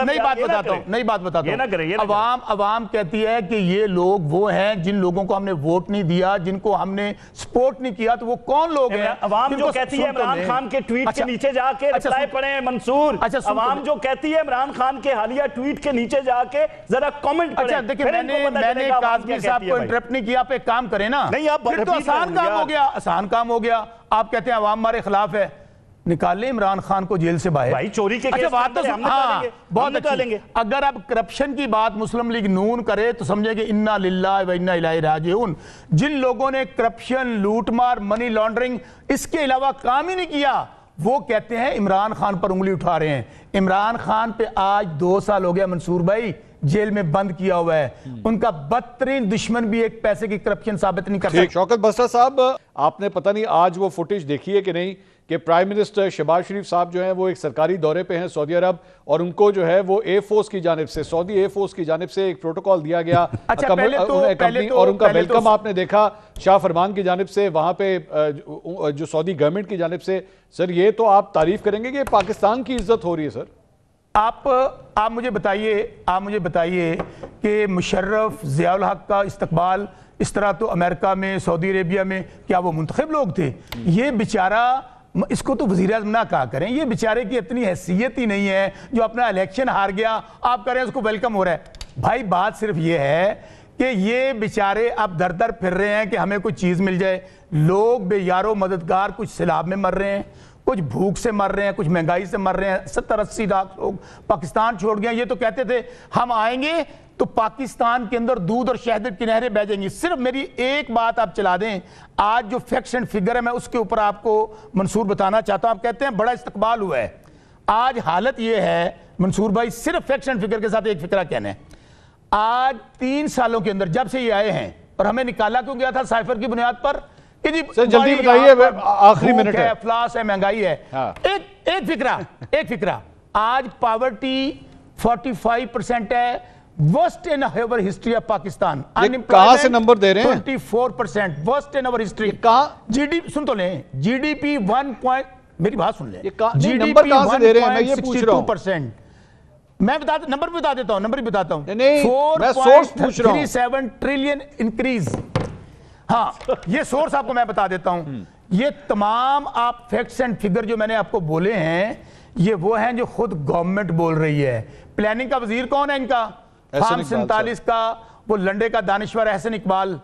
D: نئی بات بتاتا ہوں. عوام کہتی ہے کہ یہ لوگ وہ ہیں جن لوگوں کو ہم نے ووٹ نہیں دیا, جن کو ہم نے سپورٹ نہیں کیا, تو وہ کون لوگ ہیں؟
C: عوام جو کہتی ہے عمران خان کے ٹویٹ کے نیچے جا کے رپلائی پڑھیں منصور. عوام جو کہتی ہے عمران خان کے حالیہ ٹویٹ کے نیچے جا کے ذرا کامنٹ پڑھیں.
D: اچھا دیکھیں, میں نے کاظمی صاحب کو انٹرپٹ نہیں کیا, آپ ایک کام کریں نا, پھر تو آسان کام ہو گیا. آسان کام ہو گیا. آپ کہتے ہیں عوام ہمارے خلاف ہے, نکالیں عمران خان کو جیل سے باہر.
C: بھائی چوری کے کیس
D: بہت اچھی. اگر اب کرپشن کی بات مسلم لیگ نون کرے تو سمجھے کہ انا للہ و انا الیہ راجعون. جن لوگوں نے کرپشن, لوٹ مار, منی لانڈرنگ اس کے علاوہ کام ہی نہیں کیا, وہ کہتے ہیں عمران خان پر انگلی اٹھا رہے ہیں. عمران خان پہ آج 2 سال ہو گیا منصور بھائی, جیل میں بند کیا ہوا ہے. ان کا بدترین دشمن بھی ایک پیسے کی کرپشن ثابت نہیں کر سکتا.
A: شوکت بسرا صاحب, آپ نے پتہ نہیں آج وہ فوٹیج دیکھی ہے کہ نہیں کہ پرائم منسٹر شہباز شریف صاحب جو ہیں وہ ایک سرکاری دورے پہ ہیں سعودی عرب, اور ان کو جو ہے وہ ایئر فورس کی جانب سے, سعودی ایئر فورس کی جانب سے ایک پروٹوکول دیا گیا کمپنی, اور ان کا ویلکم آپ نے دیکھا شاہ فرمان کی جانب سے, وہاں پہ جو سعودی گورنمنٹ کی جانب سے. سر یہ تو آپ تعریف کریں گے کہ پاکستان کی عزت ہو رہی ہے. سر
D: آپ مجھے بتائیے کہ مشرف, ضیاء الحق کا استقبال اس طرح تو امریکہ میں, سعودی عربیہ میں, کیا وہ منتخب لوگ تھے؟ یہ بیچارہ, اس کو تو وزیر اعظم نہ کہا کریں, یہ بیچارے کی اتنی حیثیت ہی نہیں ہے, جو اپنا الیکشن ہار گیا آپ کہہ رہے ہیں اس کو ویلکم ہو رہا ہے. بھائی بات صرف یہ ہے کہ یہ بیچارے اب در در پھر رہے ہیں کہ ہمیں کوئی چیز مل جائے. لوگ بے یارو مددگار کچھ سیلاب میں مر رہے ہیں, کچھ بھوک سے مر رہے ہیں, کچھ مہنگائی سے مر رہے ہیں. 70-80 لاکھ لوگ پاکستان چھوڑ گئے. یہ تو کہتے تھے ہم آئیں گے تو پاکستان کے اندر دودھ اور شہد کی نہریں بہہ جائیں گی. صرف میری ایک بات آپ چلا دیں, آج جو فیکٹس اینڈ فگر ہے میں اس کے اوپر آپ کو منصور بتانا چاہتا ہوں. آپ کہتے ہیں بڑا استقبال ہوا ہے, آج حالت یہ ہے منصور بھائی, صرف فیکٹس اینڈ فگر کے ساتھ ایک فکرہ کہنا ہے. آج 3 سالوں کے اندر جب سے یہ آئے ہیں, اور ہمیں نکالا کیوں گیا تھا سائفر کی بنیاد پر کہ جی
A: جلدی بتائیے, آخری منٹ ہے,
D: افلاس ہے, مہنگائی ہے. ایک فکرہ, آج پاورٹی 45% ہے, worst in our history of Pakistan.
A: کہاں سے نمبر دے رہے ہیں؟
D: 24%, worst in our history. سن تو لیں, جی ڈی پی 1 میری بات سن لیں,
A: نمبر کہاں سے دے رہے ہیں میں یہ پوچھ رہا ہوں.
D: میں نمبر بھی بتاتا ہوں,
A: نہیں میں سورس پوچھ رہا ہوں.
D: 4.37 ٹریلین انکریز. ہاں یہ سورس آپ کو میں بتا دیتا ہوں. یہ تمام آپ فیکٹس اینڈ فگر جو میں نے آپ کو بولے ہیں, یہ وہ ہیں جو خود گورنمنٹ بول رہی ہے. پلاننگ کا وزیر کون ہے ان کا؟ فارم 47 کا وہ لنڈے کا دانشور احسن اقبال,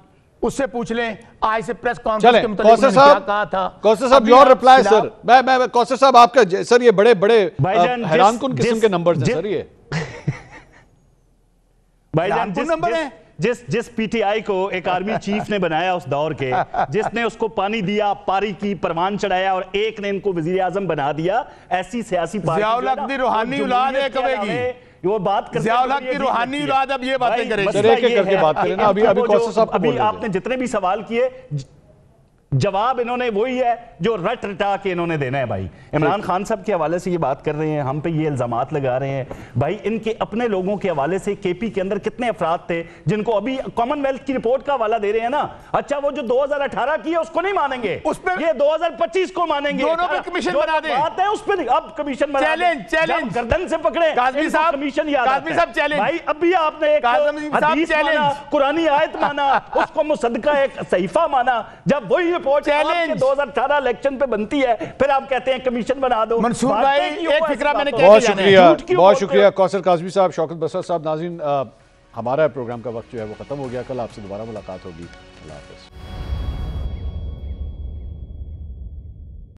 D: اس سے پوچھ لیں آج سے پریس کانفرنس کے متعلق انہوں نے کیا کہا تھا.
A: کوثر صاحب یور رپلائی سر. میں کوثر صاحب آپ کا, سر یہ بڑے حیران کن قسم کے نمبرز ہیں سر. یہ
C: بھائی جان جس پی ٹی آئی کو ایک آرمی چیف نے بنایا اس دور کے, جس نے اس کو پانی دیا, پاری کی, پروان چڑھایا, اور ایک نے ان کو وزیر اعظم بنا دیا, ایسی سیاسی پارٹی
D: ضیاء الحق دی روحانی اولاد ہے کبھی گی,
C: وہ بات
D: ضیاء الحق کی روحانی اولاد اب یہ باتیں کرے گی.
C: ابھی آپ نے جتنے بھی سوال کیے جواب انہوں نے وہی ہے جو رٹ رٹا کے انہوں نے دینا ہے. بھائی عمران خان صاحب کے حوالے سے یہ بات کر رہے ہیں, ہم پہ یہ الزامات لگا رہے ہیں. بھائی ان کے اپنے لوگوں کے حوالے سے کے پی کے اندر کتنے افراد تھے جن کو ابھی کامن ویلتھ کی رپورٹ کا حوالہ دے رہے ہیں نا. اچھا وہ جو 2018 کی ہے اس کو نہیں مانیں گے, یہ 2025 کو مانیں گے.
D: دونوں پہ کمیشن بنا دیں.
C: بات ہے اس پہ اب کمیشن بنا دیں.
D: چیلنج
C: گردن سے پکڑے
D: قاضمی صاحب,
C: کمیشن یاد
D: قاضمی صاحب چیلنج.
C: بھائی ابھی آپ نے ایک حدیث مانا, قرآنی آیت مانا, اس کو مصدقہ ایک صحیفہ مانا. جب وہی رپورٹ چیلنج 2018 الیکشن پہ بنتی ہے پھر آپ کہتے ہیں کمیشن بنا دو.
D: منصور بھائی ایک فکرہ میں نے
A: بہت شکریہ کوثر کاظمی صاحب, شوکت بسر صاحب. ناظرین ہمارا پروگرام کا وقت جو ہے وہ ختم ہو گیا. کل آپ سے دوبارہ ملاقات ہوگی. اللہ حافظ.